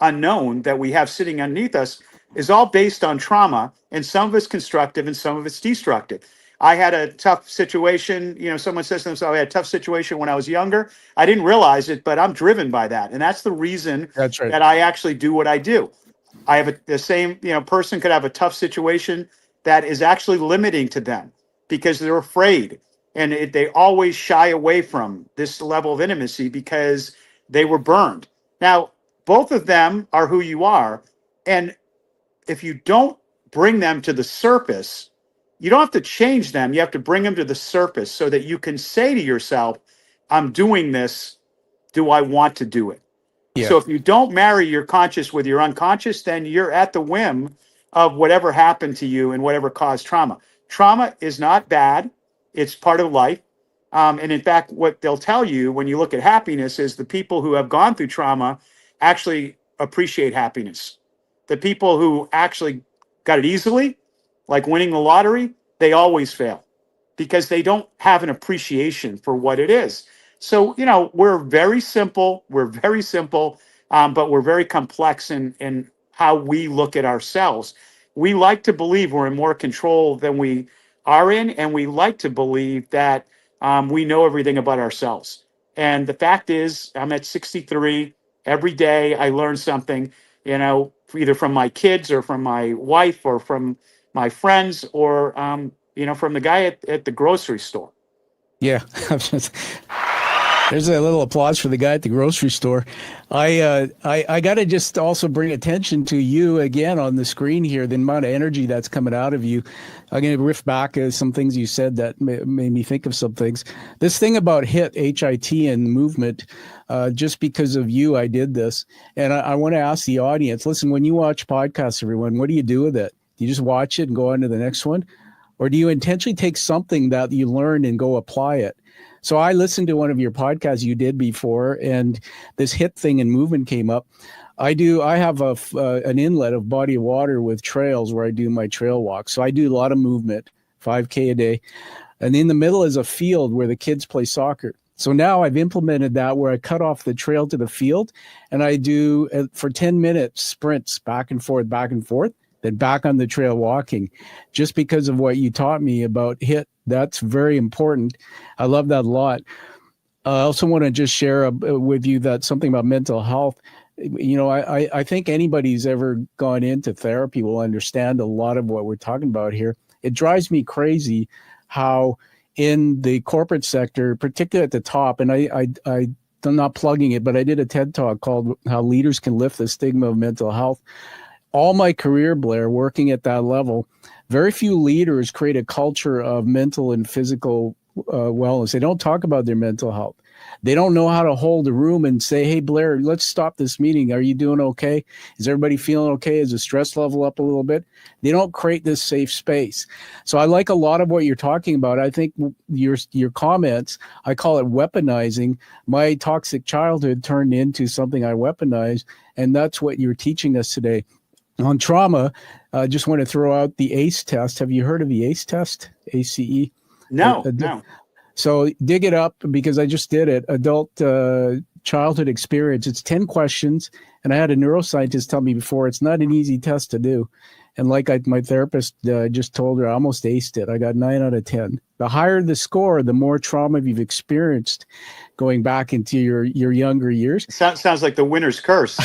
unknown that we have sitting underneath us is all based on trauma, and some of it's constructive and some of it's destructive. I had a tough situation. Someone says to themselves, I had a tough situation when I was younger. I didn't realize it, but I'm driven by that. And that's the reason that I actually do what I do. I have the same, person could have a tough situation that is actually limiting to them because they're afraid. And they always shy away from this level of intimacy because they were burned. Now, both of them are who you are. And if you don't bring them to the surface, you don't have to change them. You have to bring them to the surface so that you can say to yourself, I'm doing this. Do I want to do it? Yeah. So if you don't marry your conscious with your unconscious, then you're at the whim of whatever happened to you and whatever caused trauma. Trauma is not bad. It's part of life. And in fact, what they'll tell you when you look at happiness is the people who have gone through trauma actually appreciate happiness. The people who actually got it easily, like winning the lottery, they always fail because they don't have an appreciation for what it is. So, we're very simple. But we're very complex in how we look at ourselves. We like to believe we're in more control than we are in, and we like to believe that we know everything about ourselves. And the fact is, I'm at 63. Every day I learn something, either from my kids or from my wife or from my friends or, from the guy at the grocery store. Yeah. There's a little applause for the guy at the grocery store. I got to just also bring attention to you again on the screen here, the amount of energy that's coming out of you. I'm going to riff back some things you said that made me think of some things. This thing about HIT, H-I-T, and movement, just because of you, I did this. And I want to ask the audience, listen, when you watch podcasts, everyone, what do you do with it? Do you just watch it and go on to the next one? Or do you intentionally take something that you learned and go apply it? So I listened to one of your podcasts you did before, and this HIT thing and movement came up. I have an inlet of body of water with trails where I do my trail walks. So I do a lot of movement, 5K a day. And in the middle is a field where the kids play soccer. So now I've implemented that where I cut off the trail to the field and I do for 10 minutes sprints back and forth, then back on the trail walking, just because of what you taught me about HIIT. That's very important. I love that a lot. I also want to just share with you that something about mental health. You know, I think anybody who's ever gone into therapy will understand a lot of what we're talking about here. It drives me crazy how in the corporate sector, particularly at the top, and I'm not plugging it, but I did a TED Talk called How Leaders Can Lift the Stigma of Mental Health. All my career, Blair, working at that level, very few leaders create a culture of mental and physical wellness. They don't talk about their mental health. They don't know how to hold a room and say, hey, Blair, let's stop this meeting. Are you doing okay? Is everybody feeling okay? Is the stress level up a little bit? They don't create this safe space. So I like a lot of what you're talking about. I think your comments, I call it weaponizing. My toxic childhood turned into something I weaponized, and that's what you're teaching us today. On trauma, I just want to throw out the ACE test. Have you heard of the ACE test? ACE? No. So dig it up because I just did it. Adult childhood experience. It's 10 questions. And I had a neuroscientist tell me before, it's not an easy test to do. And like my therapist just told her, I almost aced it. I got 9 out of 10. The higher the score, the more trauma you've experienced going back into your younger years. Sounds like the winner's curse.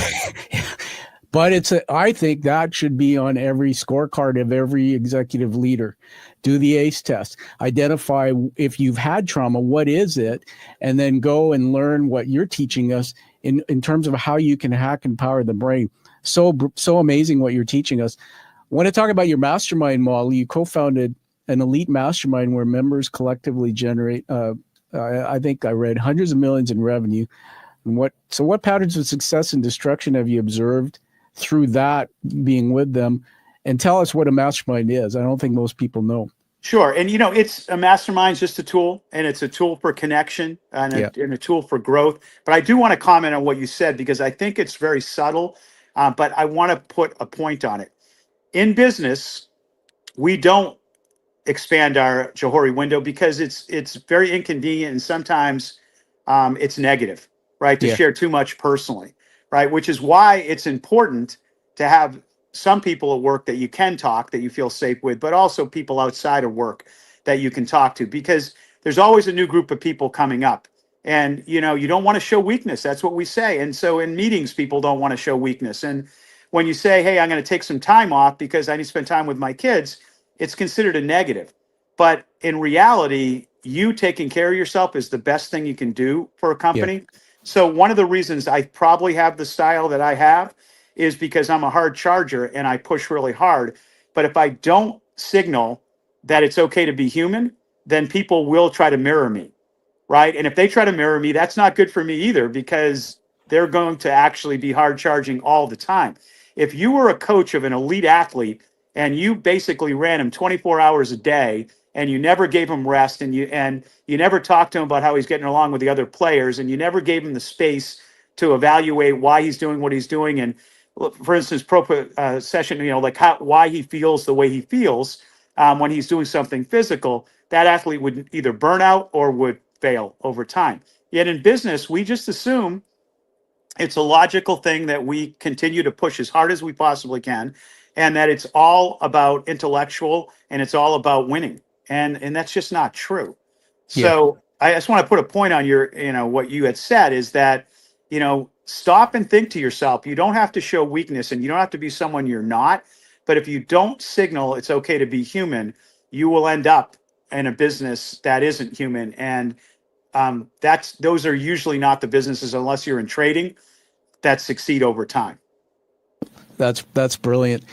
But I think that should be on every scorecard of every executive leader. Do the ACE test. Identify if you've had trauma, what is it? And then go and learn what you're teaching us in terms of how you can hack and power the brain. So amazing what you're teaching us. I want to talk about your mastermind model. You co-founded an elite mastermind where members collectively generate, I think I read, hundreds of millions in revenue. And what patterns of success and destruction have you observed through that being with them? And tell us what a mastermind is. I don't think most people know. Sure. And, it's a mastermind's just a tool, and it's a tool for connection and a tool for growth. But I do want to comment on what you said because I think it's very subtle, but I want to put a point on it. In business, we don't expand our Johari window because it's very inconvenient and sometimes it's negative, right? To share too much personally, right? Which is why it's important to have some people at work that you can talk, that you feel safe with, but also people outside of work that you can talk to, because there's always a new group of people coming up. And, you don't want to show weakness. That's what we say. And so in meetings, people don't want to show weakness. And when you say, hey, I'm going to take some time off because I need to spend time with my kids, it's considered a negative. But in reality, you taking care of yourself is the best thing you can do for a company. Yeah. So one of the reasons I probably have the style that I have is because I'm a hard charger and I push really hard. But if I don't signal that it's okay to be human, then people will try to mirror me, right? And if they try to mirror me, that's not good for me either, because they're going to actually be hard charging all the time. If you were a coach of an elite athlete and you basically ran him 24 hours a day and you never gave him rest and you never talked to him about how he's getting along with the other players, and you never gave him the space to evaluate why he's doing what he's doing, and for instance, session, why he feels the way he feels when he's doing something physical, that athlete would either burn out or would fail over time. Yet in business, we just assume it's a logical thing that we continue to push as hard as we possibly can, and that it's all about intellectual and it's all about winning. And that's just not true. So I just want to put a point on what you had said is that, stop and think to yourself. You don't have to show weakness and you don't have to be someone you're not. But if you don't signal it's okay to be human, you will end up in a business that isn't human. And those are usually not the businesses, unless you're in trading, that succeed over time. That's brilliant.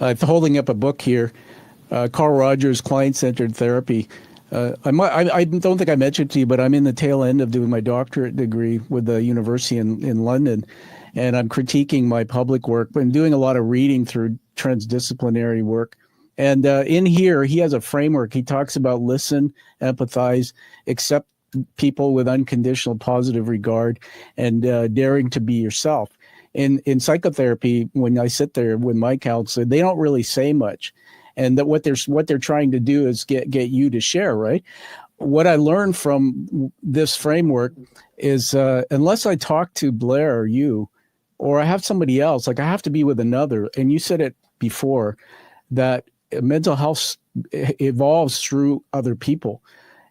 Holding up a book here, Carl Rogers, Client-Centered Therapy. I don't think I mentioned to you, but I'm in the tail end of doing my doctorate degree with the university in London, and I'm critiquing my public work, but I'm doing a lot of reading through transdisciplinary work. And in here, he has a framework. He talks about listen, empathize, accept people with unconditional positive regard, and daring to be yourself. in psychotherapy, when I sit there with my counselor, they don't really say much. And that what they're trying to do is get you to share, right? What I learned from this framework is unless I talk to Blair or you, or I have somebody else, like I have to be with another. And you said it before, that mental health evolves through other people.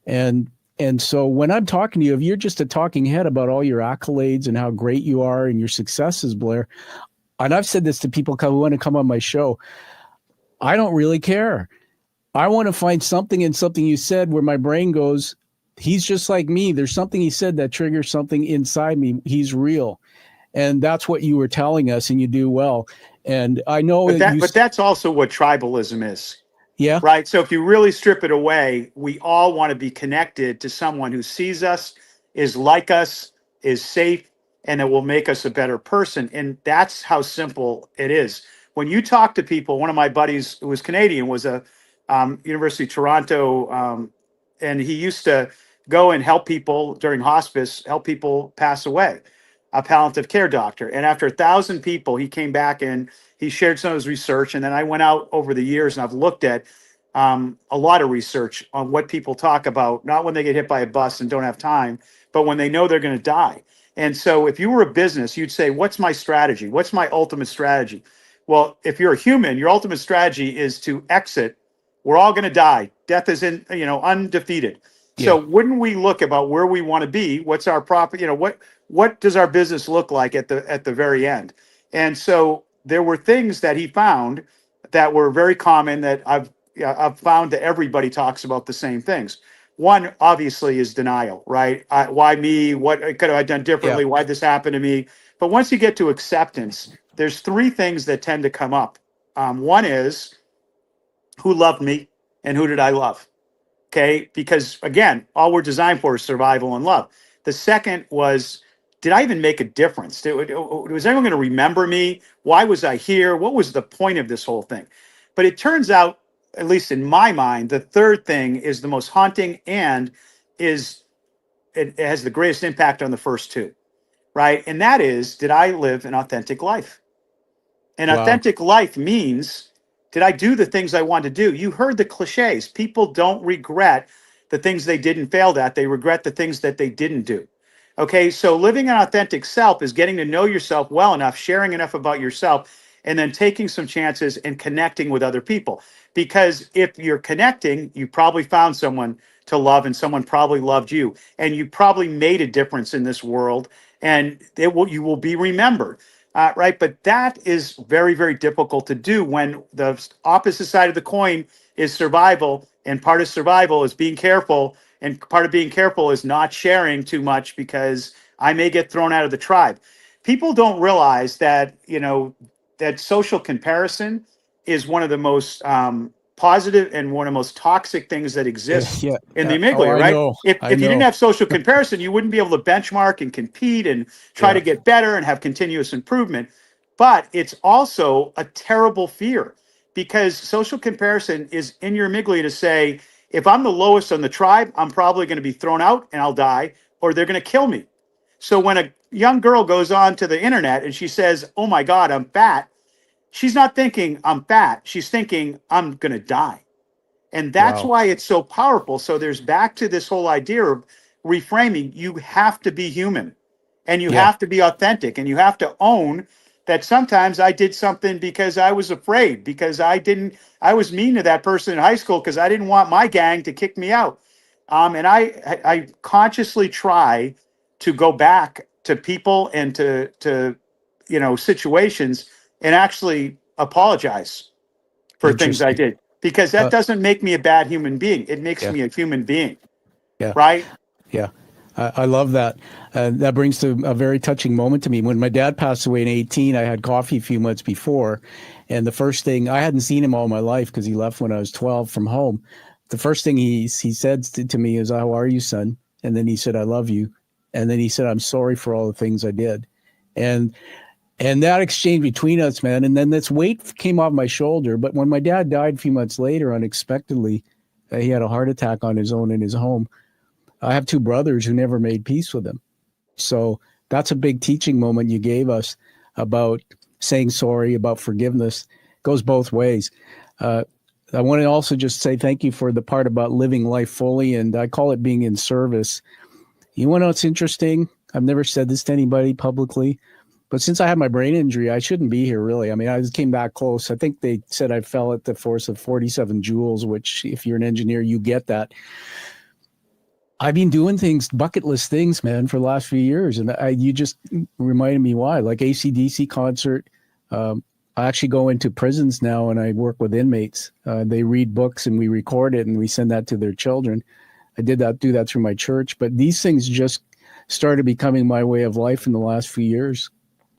And so when I'm talking to you, if you're just a talking head about all your accolades and how great you are and your successes, Blair, and I've said this to people who want to come on my show, I don't really care. I want to find something in something you said where my brain goes, he's just like me. There's something he said that triggers something inside me. He's real. And that's what you were telling us, and you do well. And I know but that's also what tribalism is. Yeah. Right. So if you really strip it away, we all want to be connected to someone who sees us, is like us, is safe, and it will make us a better person. And that's how simple it is. When you talk to people, one of my buddies who was Canadian was a University of Toronto, and he used to go and help people during hospice, help people pass away, a palliative care doctor. And after 1,000 people, he came back and he shared some of his research. And then I went out over the years and I've looked at a lot of research on what people talk about, not when they get hit by a bus and don't have time, but when they know they're going to die. And so if you were a business, you'd say, what's my strategy? What's my ultimate strategy? Well, if you're a human, your ultimate strategy is to exit. We're all going to die. Death is undefeated. Yeah. So wouldn't we look about where we want to be? What's our proper, what does our business look like at the very end? And so there were things that he found that were very common that I've found that everybody talks about the same things. One, obviously, is denial, right? Why me? What could have I done differently? Yeah. Why'd this happen to me? But once you get to acceptance, there's three things that tend to come up. One is, who loved me and who did I love? Okay, because again, all we're designed for is survival and love. The second was, did I even make a difference? Was anyone going to remember me? Why was I here? What was the point of this whole thing? But it turns out, at least in my mind, the third thing is the most haunting and it has the greatest impact on the first two, right? And that is, did I live an authentic life? An Wow. authentic life means, did I do the things I wanted to do? You heard the cliches. People don't regret the things they did and failed at. They regret the things that they didn't do. Okay, so living an authentic self is getting to know yourself well enough, sharing enough about yourself, and then taking some chances and connecting with other people. Because if you're connecting, you probably found someone to love, and someone probably loved you, and you probably made a difference in this world, and you will be remembered. Right. But that is very, very difficult to do when the opposite side of the coin is survival. And part of survival is being careful. And part of being careful is not sharing too much because I may get thrown out of the tribe. People don't realize that, that social comparison is one of the most positive and one of the most toxic things that exists in the amygdala, right? If you didn't have social comparison, you wouldn't be able to benchmark and compete and try to get better and have continuous improvement. But it's also a terrible fear because social comparison is in your amygdala to say, if I'm the lowest on the tribe, I'm probably going to be thrown out and I'll die, or they're going to kill me. So when a young girl goes on to the internet and she says, oh my God, I'm fat, she's not thinking I'm fat. She's thinking I'm going to die. And that's why it's so powerful. So there's back to this whole idea of reframing. You have to be human and you have to be authentic and you have to own that sometimes I did something because I was afraid, because I was mean to that person in high school because I didn't want my gang to kick me out. And I consciously try to go back to people and to situations and actually apologize for things I did, because that doesn't make me a bad human being. It makes me a human being. Yeah. Right. Yeah. I love that. That brings to a very touching moment to me. When my dad passed away in 2018, I had coffee a few months before. And the first thing, I hadn't seen him all my life because he left when I was 12 from home. The first thing he said to me is, how are you, son? And then he said, I love you. And then he said, I'm sorry for all the things I did. And that exchange between us, man, and then this weight came off my shoulder. But when my dad died a few months later, unexpectedly, he had a heart attack on his own in his home. I have two brothers who never made peace with him. So that's a big teaching moment you gave us. about saying sorry, about forgiveness. It goes both ways. I want to also just say thank you for the part about living life fully, and I call it being in service. You want to know what's interesting? I've never said this to anybody publicly, but since I had my brain injury, I shouldn't be here, really. I mean, I just came back close. I think they said I fell at the force of 47 joules, which if you're an engineer, you get that. I've been doing things, bucket list things, man, for the last few years. And you just reminded me why. Like AC/DC concert. I actually go into prisons now and I work with inmates. They read books and we record it and we send that to their children. I do that through my church. But these things just started becoming my way of life in the last few years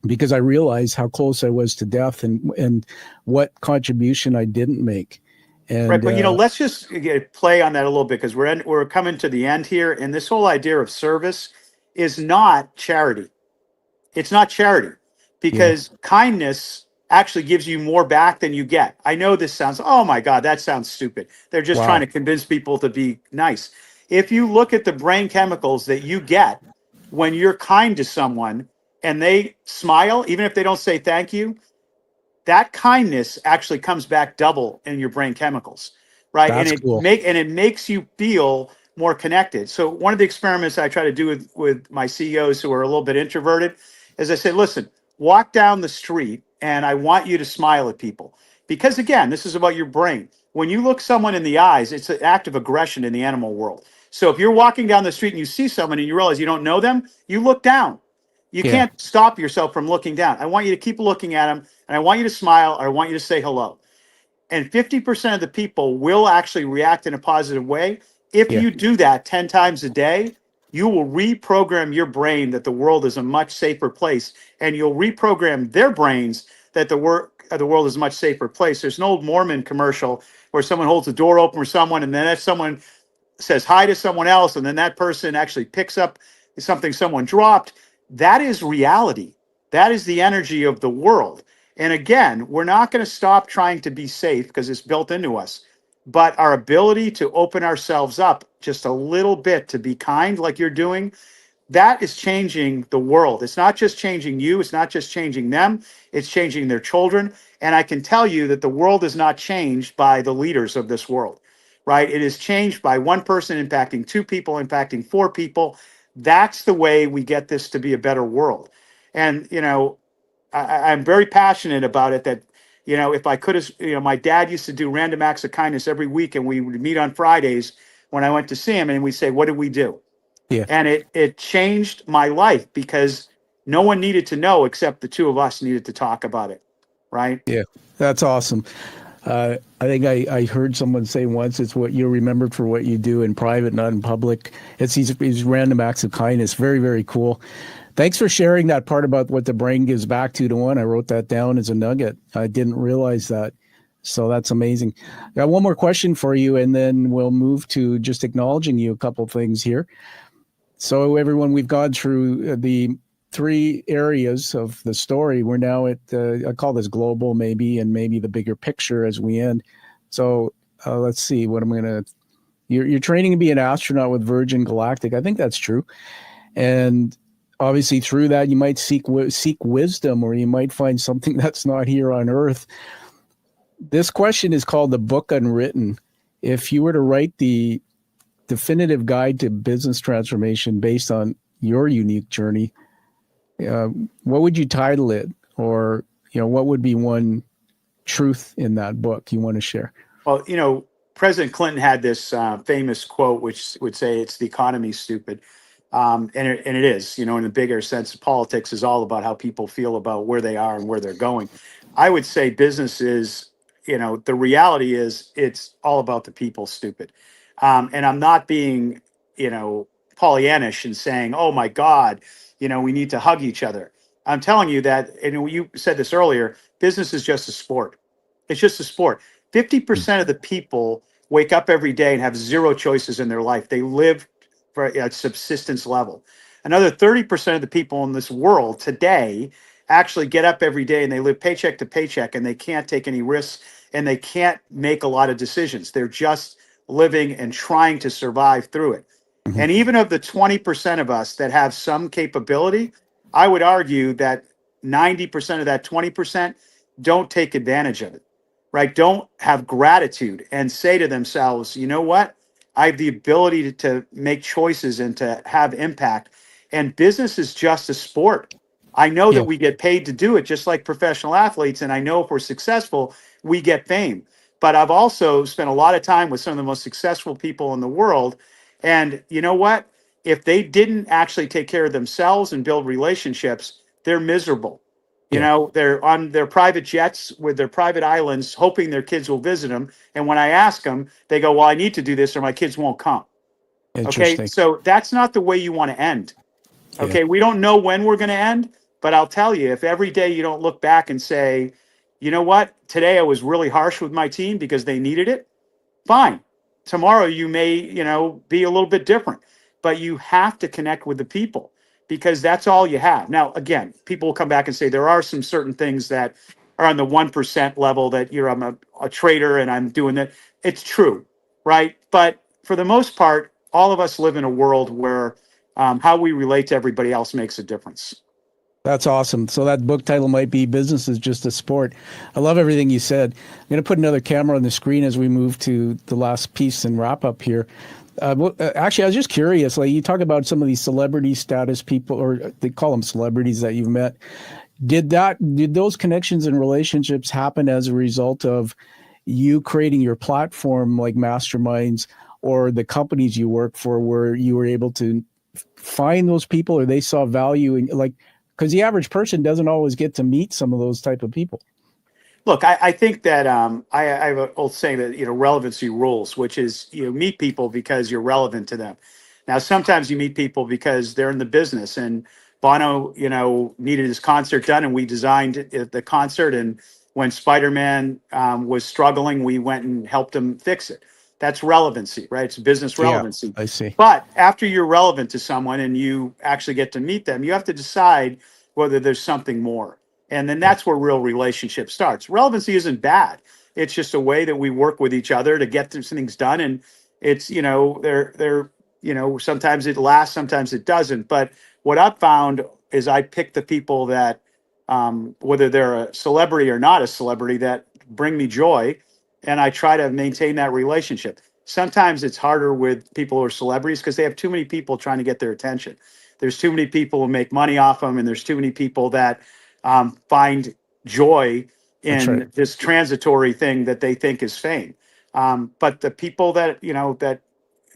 because I realized how close I was to death and what contribution I didn't make. And, right, but let's just play on that a little bit because we're coming to the end here, and this whole idea of service is not charity. It's not charity because kindness actually gives you more back than you get. I know this sounds, oh my God, that sounds stupid. They're just trying to convince people to be nice. If you look at the brain chemicals that you get when you're kind to someone and they smile, even if they don't say thank you, that kindness actually comes back double in your brain chemicals, right? That's cool. It makes you feel more connected. So one of the experiments I try to do with my CEOs who are a little bit introverted is I say, listen, walk down the street and I want you to smile at people. Because again, this is about your brain. When you look someone in the eyes, it's an act of aggression in the animal world. So if you're walking down the street and you see someone and you realize you don't know them, you look down. You can't stop yourself from looking down. I want you to keep looking at them, and I want you to smile, or I want you to say hello. And 50% of the people will actually react in a positive way. If you do that 10 times a day, you will reprogram your brain that the world is a much safer place, and you'll reprogram their brains that the world is a much safer place. There's an old Mormon commercial where someone holds the door open for someone, and then if someone says hi to someone else, and then that person actually picks up something someone dropped. That is reality. That is the energy of the world. And again, we're not going to stop trying to be safe because it's built into us. But our ability to open ourselves up just a little bit to be kind, like you're doing, that is changing the world. It's not just changing you. It's not just changing them. It's changing their children. And I can tell you that the world is not changed by the leaders of this world, right? It is changed by one person impacting two people, impacting four people. That's the way we get this to be a better world. And, I'm very passionate about it that, if I could have, my dad used to do random acts of kindness every week and we would meet on Fridays when I went to see him and we'd say, what did we do? Yeah. And it changed my life because no one needed to know except the two of us needed to talk about it. Right. Yeah. That's awesome. I think I heard someone say once, it's what you're remembered for what you do in private, not in public. It's these random acts of kindness. Very, very cool. Thanks for sharing that part about what the brain gives back to one. I wrote that down as a nugget. I didn't realize that. So that's amazing. I got one more question for you, and then we'll move to just acknowledging you a couple things here. So everyone, we've gone through the three areas of the story. We're now at, I call this global maybe, and maybe the bigger picture as we end. So let's see what I'm going to, you're training to be an astronaut with Virgin Galactic. I think that's true. And obviously through that, you might seek wisdom, or you might find something that's not here on Earth. This question is called the book unwritten. If you were to write the definitive guide to business transformation based on your unique journey, what would you title it? Or, what would be one truth in that book you want to share? Well, President Clinton had this famous quote, which would say, it's the economy, stupid. And it is, in the bigger sense, politics is all about how people feel about where they are and where they're going. I would say business is, the reality is it's all about the people, stupid. And I'm not being, Pollyannish and saying, oh my God, we need to hug each other. I'm telling you that, and you said this earlier, business is just a sport. It's just a sport. 50% of the people wake up every day and have zero choices in their life. They live for at subsistence level. Another 30% of the people in this world today actually get up every day and they live paycheck to paycheck, and they can't take any risks and they can't make a lot of decisions. They're just living and trying to survive through it. Mm-hmm. And even of the 20% of us that have some capability, I would argue that 90% of that 20% don't take advantage of it, right? Don't have gratitude and say to themselves, you know what? I have the ability to make choices and to have impact. And business is just a sport. I know Yeah. that we get paid to do it just like professional athletes. And I know if we're successful, we get fame. But I've also spent a lot of time with some of the most successful people in the world. And you know what? If they didn't actually take care of themselves and build relationships, they're miserable. You Yeah. know, they're on their private jets with their private islands, hoping their kids will visit them. And when I ask them, they go, well, I need to do this or my kids won't come. Okay. Interesting. So that's not the way you want to end. Yeah. Okay. We don't know when we're going to end, but I'll tell you, if every day you don't look back and say, you know what, today I was really harsh with my team because they needed it, fine. Tomorrow you may, be a little bit different, but you have to connect with the people because that's all you have. Now, again, people will come back and say there are some certain things that are on the 1% level that I'm a trader and I'm doing that. It's true, right? But for the most part, all of us live in a world where how we relate to everybody else makes a difference. That's awesome. So that book title might be Business is Just a Sport. I love everything you said. I'm going to put another camera on the screen as we move to the last piece and wrap up here. Actually, I was just curious, like you talk about some of these celebrity status people, or they call them celebrities that you've met. Did those connections and relationships happen as a result of you creating your platform like Masterminds or the companies you work for where you were able to find those people or they saw value in, like, because the average person doesn't always get to meet some of those type of people. Look, I think that I have an old saying that relevancy rules, which is meet people because you're relevant to them. Now, sometimes you meet people because they're in the business, and Bono, needed his concert done, and we designed the concert. And when Spider-Man was struggling, we went and helped him fix it. That's relevancy, right? It's business Yeah, relevancy. I see. But after you're relevant to someone and you actually get to meet them, you have to decide whether there's something more. And then that's where real relationship starts. Relevancy isn't bad. It's just a way that we work with each other to get things done. And it's, sometimes it lasts, sometimes it doesn't. But what I've found is I pick the people that, whether they're a celebrity or not a celebrity, that bring me joy. And I try to maintain that relationship. Sometimes it's harder with people who are celebrities because they have too many people trying to get their attention. There's too many people who make money off them, and there's too many people that find joy That's right. in this transitory thing that they think is fame. But the people that that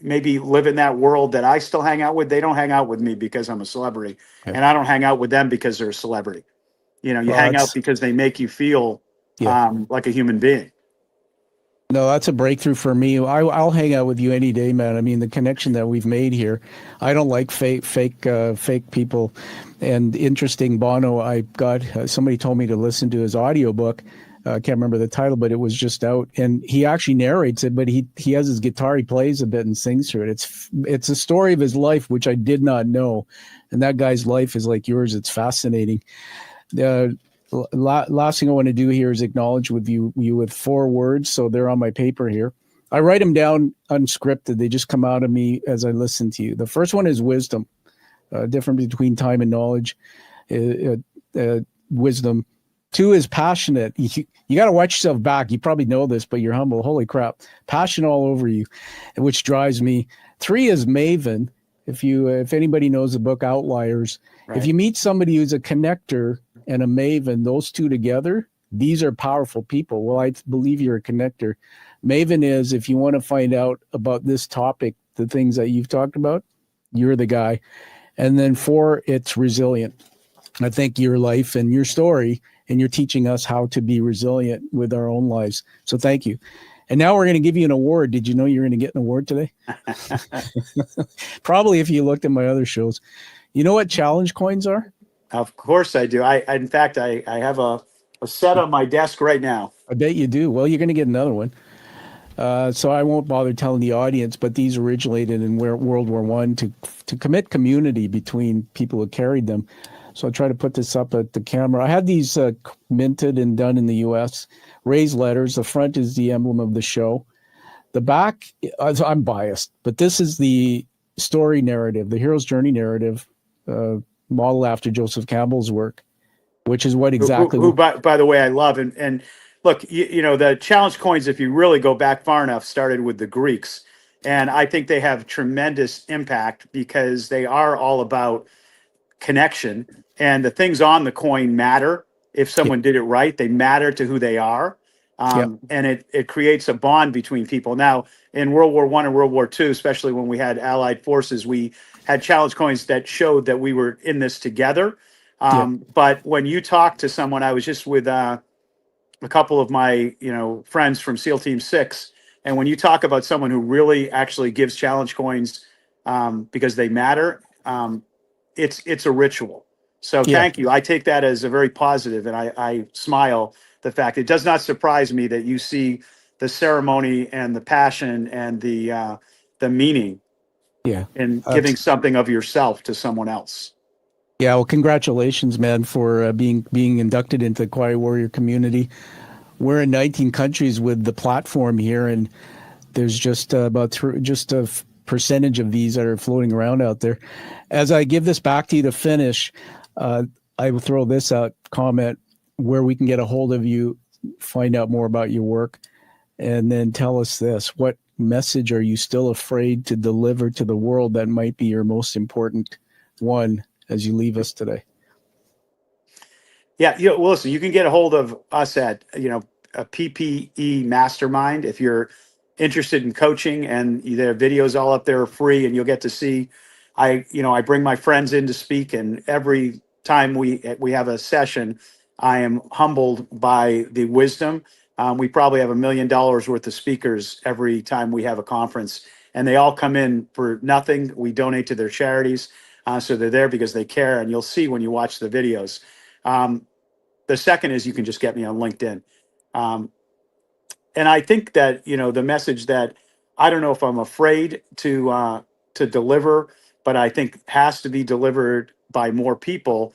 maybe live in that world that I still hang out with, they don't hang out with me because I'm a celebrity, Yeah. and I don't hang out with them because they're a celebrity. You hang out because they make you feel like a human being. No, that's a breakthrough for me. I'll hang out with you any day, man. I mean, the connection that we've made here. I don't like fake people. And interesting, Bono. I got somebody told me to listen to his audiobook. I can't remember the title, but it was just out, and he actually narrates it. But he has his guitar, he plays a bit and sings through it. It's a story of his life, which I did not know. And that guy's life is like yours. It's fascinating. Last thing I want to do here is acknowledge with you with 4 words. So they're on my paper here. I write them down unscripted. They just come out of me as I listen to you. The first one is wisdom, difference between time and knowledge, wisdom. 2 is passionate. You got to watch yourself back. You probably know this, but you're humble. Holy crap. Passion all over you, which drives me. 3 is maven. If anybody knows the book Outliers, right. If you meet somebody who's a connector and a maven, those 2 together, these are powerful people. Well, I believe you're a connector. Maven is, if you want to find out about this topic, the things that you've talked about, you're the guy. And then 4, it's resilient. I think your life and your story, and you're teaching us how to be resilient with our own lives. So thank you. And now we're going to give you an award. Did you know you're going to get an award today? Probably if you looked at my other shows. You know what challenge coins are? Of course I do. In fact, I have a set on my desk right now. I bet you do. Well, you're going to get another one. So I won't bother telling the audience, but these originated in World War I to commit community between people who carried them. So I try to put this up at the camera. I had these minted and done in the U.S. Raised letters. The front is the emblem of the show. The back, I'm biased, but this is the story narrative, the hero's journey narrative, modeled after Joseph Campbell's work. which is what Who, exactly. by the way, I love. And look, you know, the challenge coins, if you really go back far enough, started with the Greeks. And I think they have tremendous impact because they are all about connection, and the things on the coin matter. If Yeah, someone did it right, they matter to who they are. yeah, And it creates a bond between people. Now, in World War I and World War II, especially when we had Allied forces, we had challenge coins that showed that we were in this together. yeah, But when you talk to someone, I was just with a couple of my, you know, friends from SEAL Team 6, and when you talk about someone who really actually gives challenge coins because they matter, it's a ritual. So yeah. thank you. I take that as a very positive, and I smile the fact. It does not surprise me that you see the ceremony and the passion and the meaning Yeah. in giving That's, something of yourself to someone else. yeah. Well, congratulations, man, for being inducted into the Quiet Warrior community. We're in 19 countries with the platform here, and there's just just a percentage of these that are floating around out there. As I give this back to you to finish, uh, I will throw this out comment where we can get a hold of you, find out more about your work, and then tell us this: what message are you still afraid to deliver to the world that might be your most important one as you leave us today? Yeah, you know, well, listen, you can get a hold of us at, you know, a PPE Mastermind if you're interested in coaching, and there are videos all up there are free, and you'll get to see. I bring my friends in to speak, and every time we have a session, I am humbled by the wisdom. We probably have $1 million worth of speakers every time we have a conference, and they all come in for nothing. We donate to their charities, so they're there because they care, and you'll see when you watch the videos. The second is you can just get me on LinkedIn. Um, and I think that, you know, the message that I don't know if I'm afraid to deliver, but I think has to be delivered by more people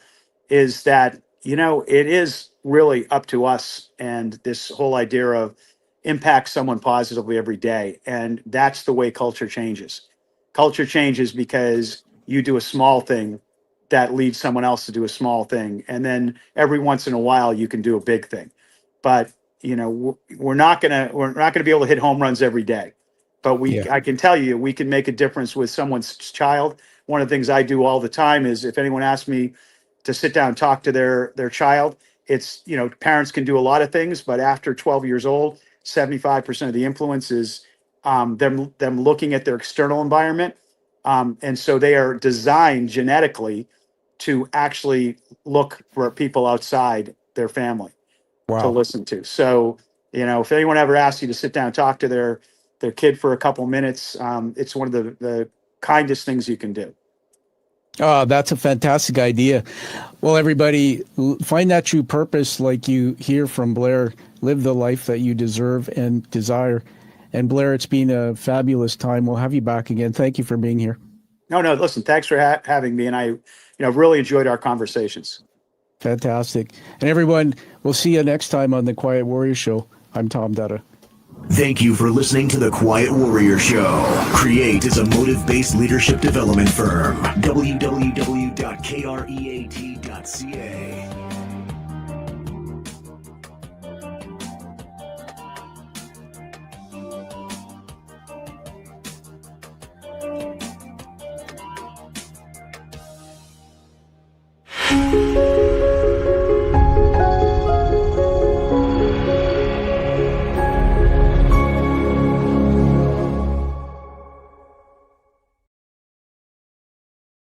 is that, you know, it is really up to us, and this whole idea of impact someone positively every day. And that's the way culture changes. Culture changes because you do a small thing that leads someone else to do a small thing, and then every once in a while you can do a big thing. But you know, we're not gonna be able to hit home runs every day, but Yeah. I can tell you we can make a difference with someone's child. One of the things I do all the time is if anyone asks me to sit down and talk to their child, it's, you know, parents can do a lot of things, but after 12 years old, 75% of the influence is them looking at their external environment, and so they are designed genetically to actually look for people outside their family to Wow. listen to. So, you know, if anyone ever asks you to sit down and talk to their kid for a couple minutes, it's one of the kindest things you can do. Oh, that's a fantastic idea. Well, everybody, find that true purpose like you hear from Blair. Live the life that you deserve and desire. And Blair, it's been a fabulous time. We'll have you back again. Thank you for being here. No, listen, thanks for having me. And I, you know, really enjoyed our conversations. Fantastic. And everyone, we'll see you next time on the Quiet Warrior Show. I'm Tom Dutta. Thank you for listening to the Quiet Warrior Show. Create is a motive-based leadership development firm. www.kreat.ca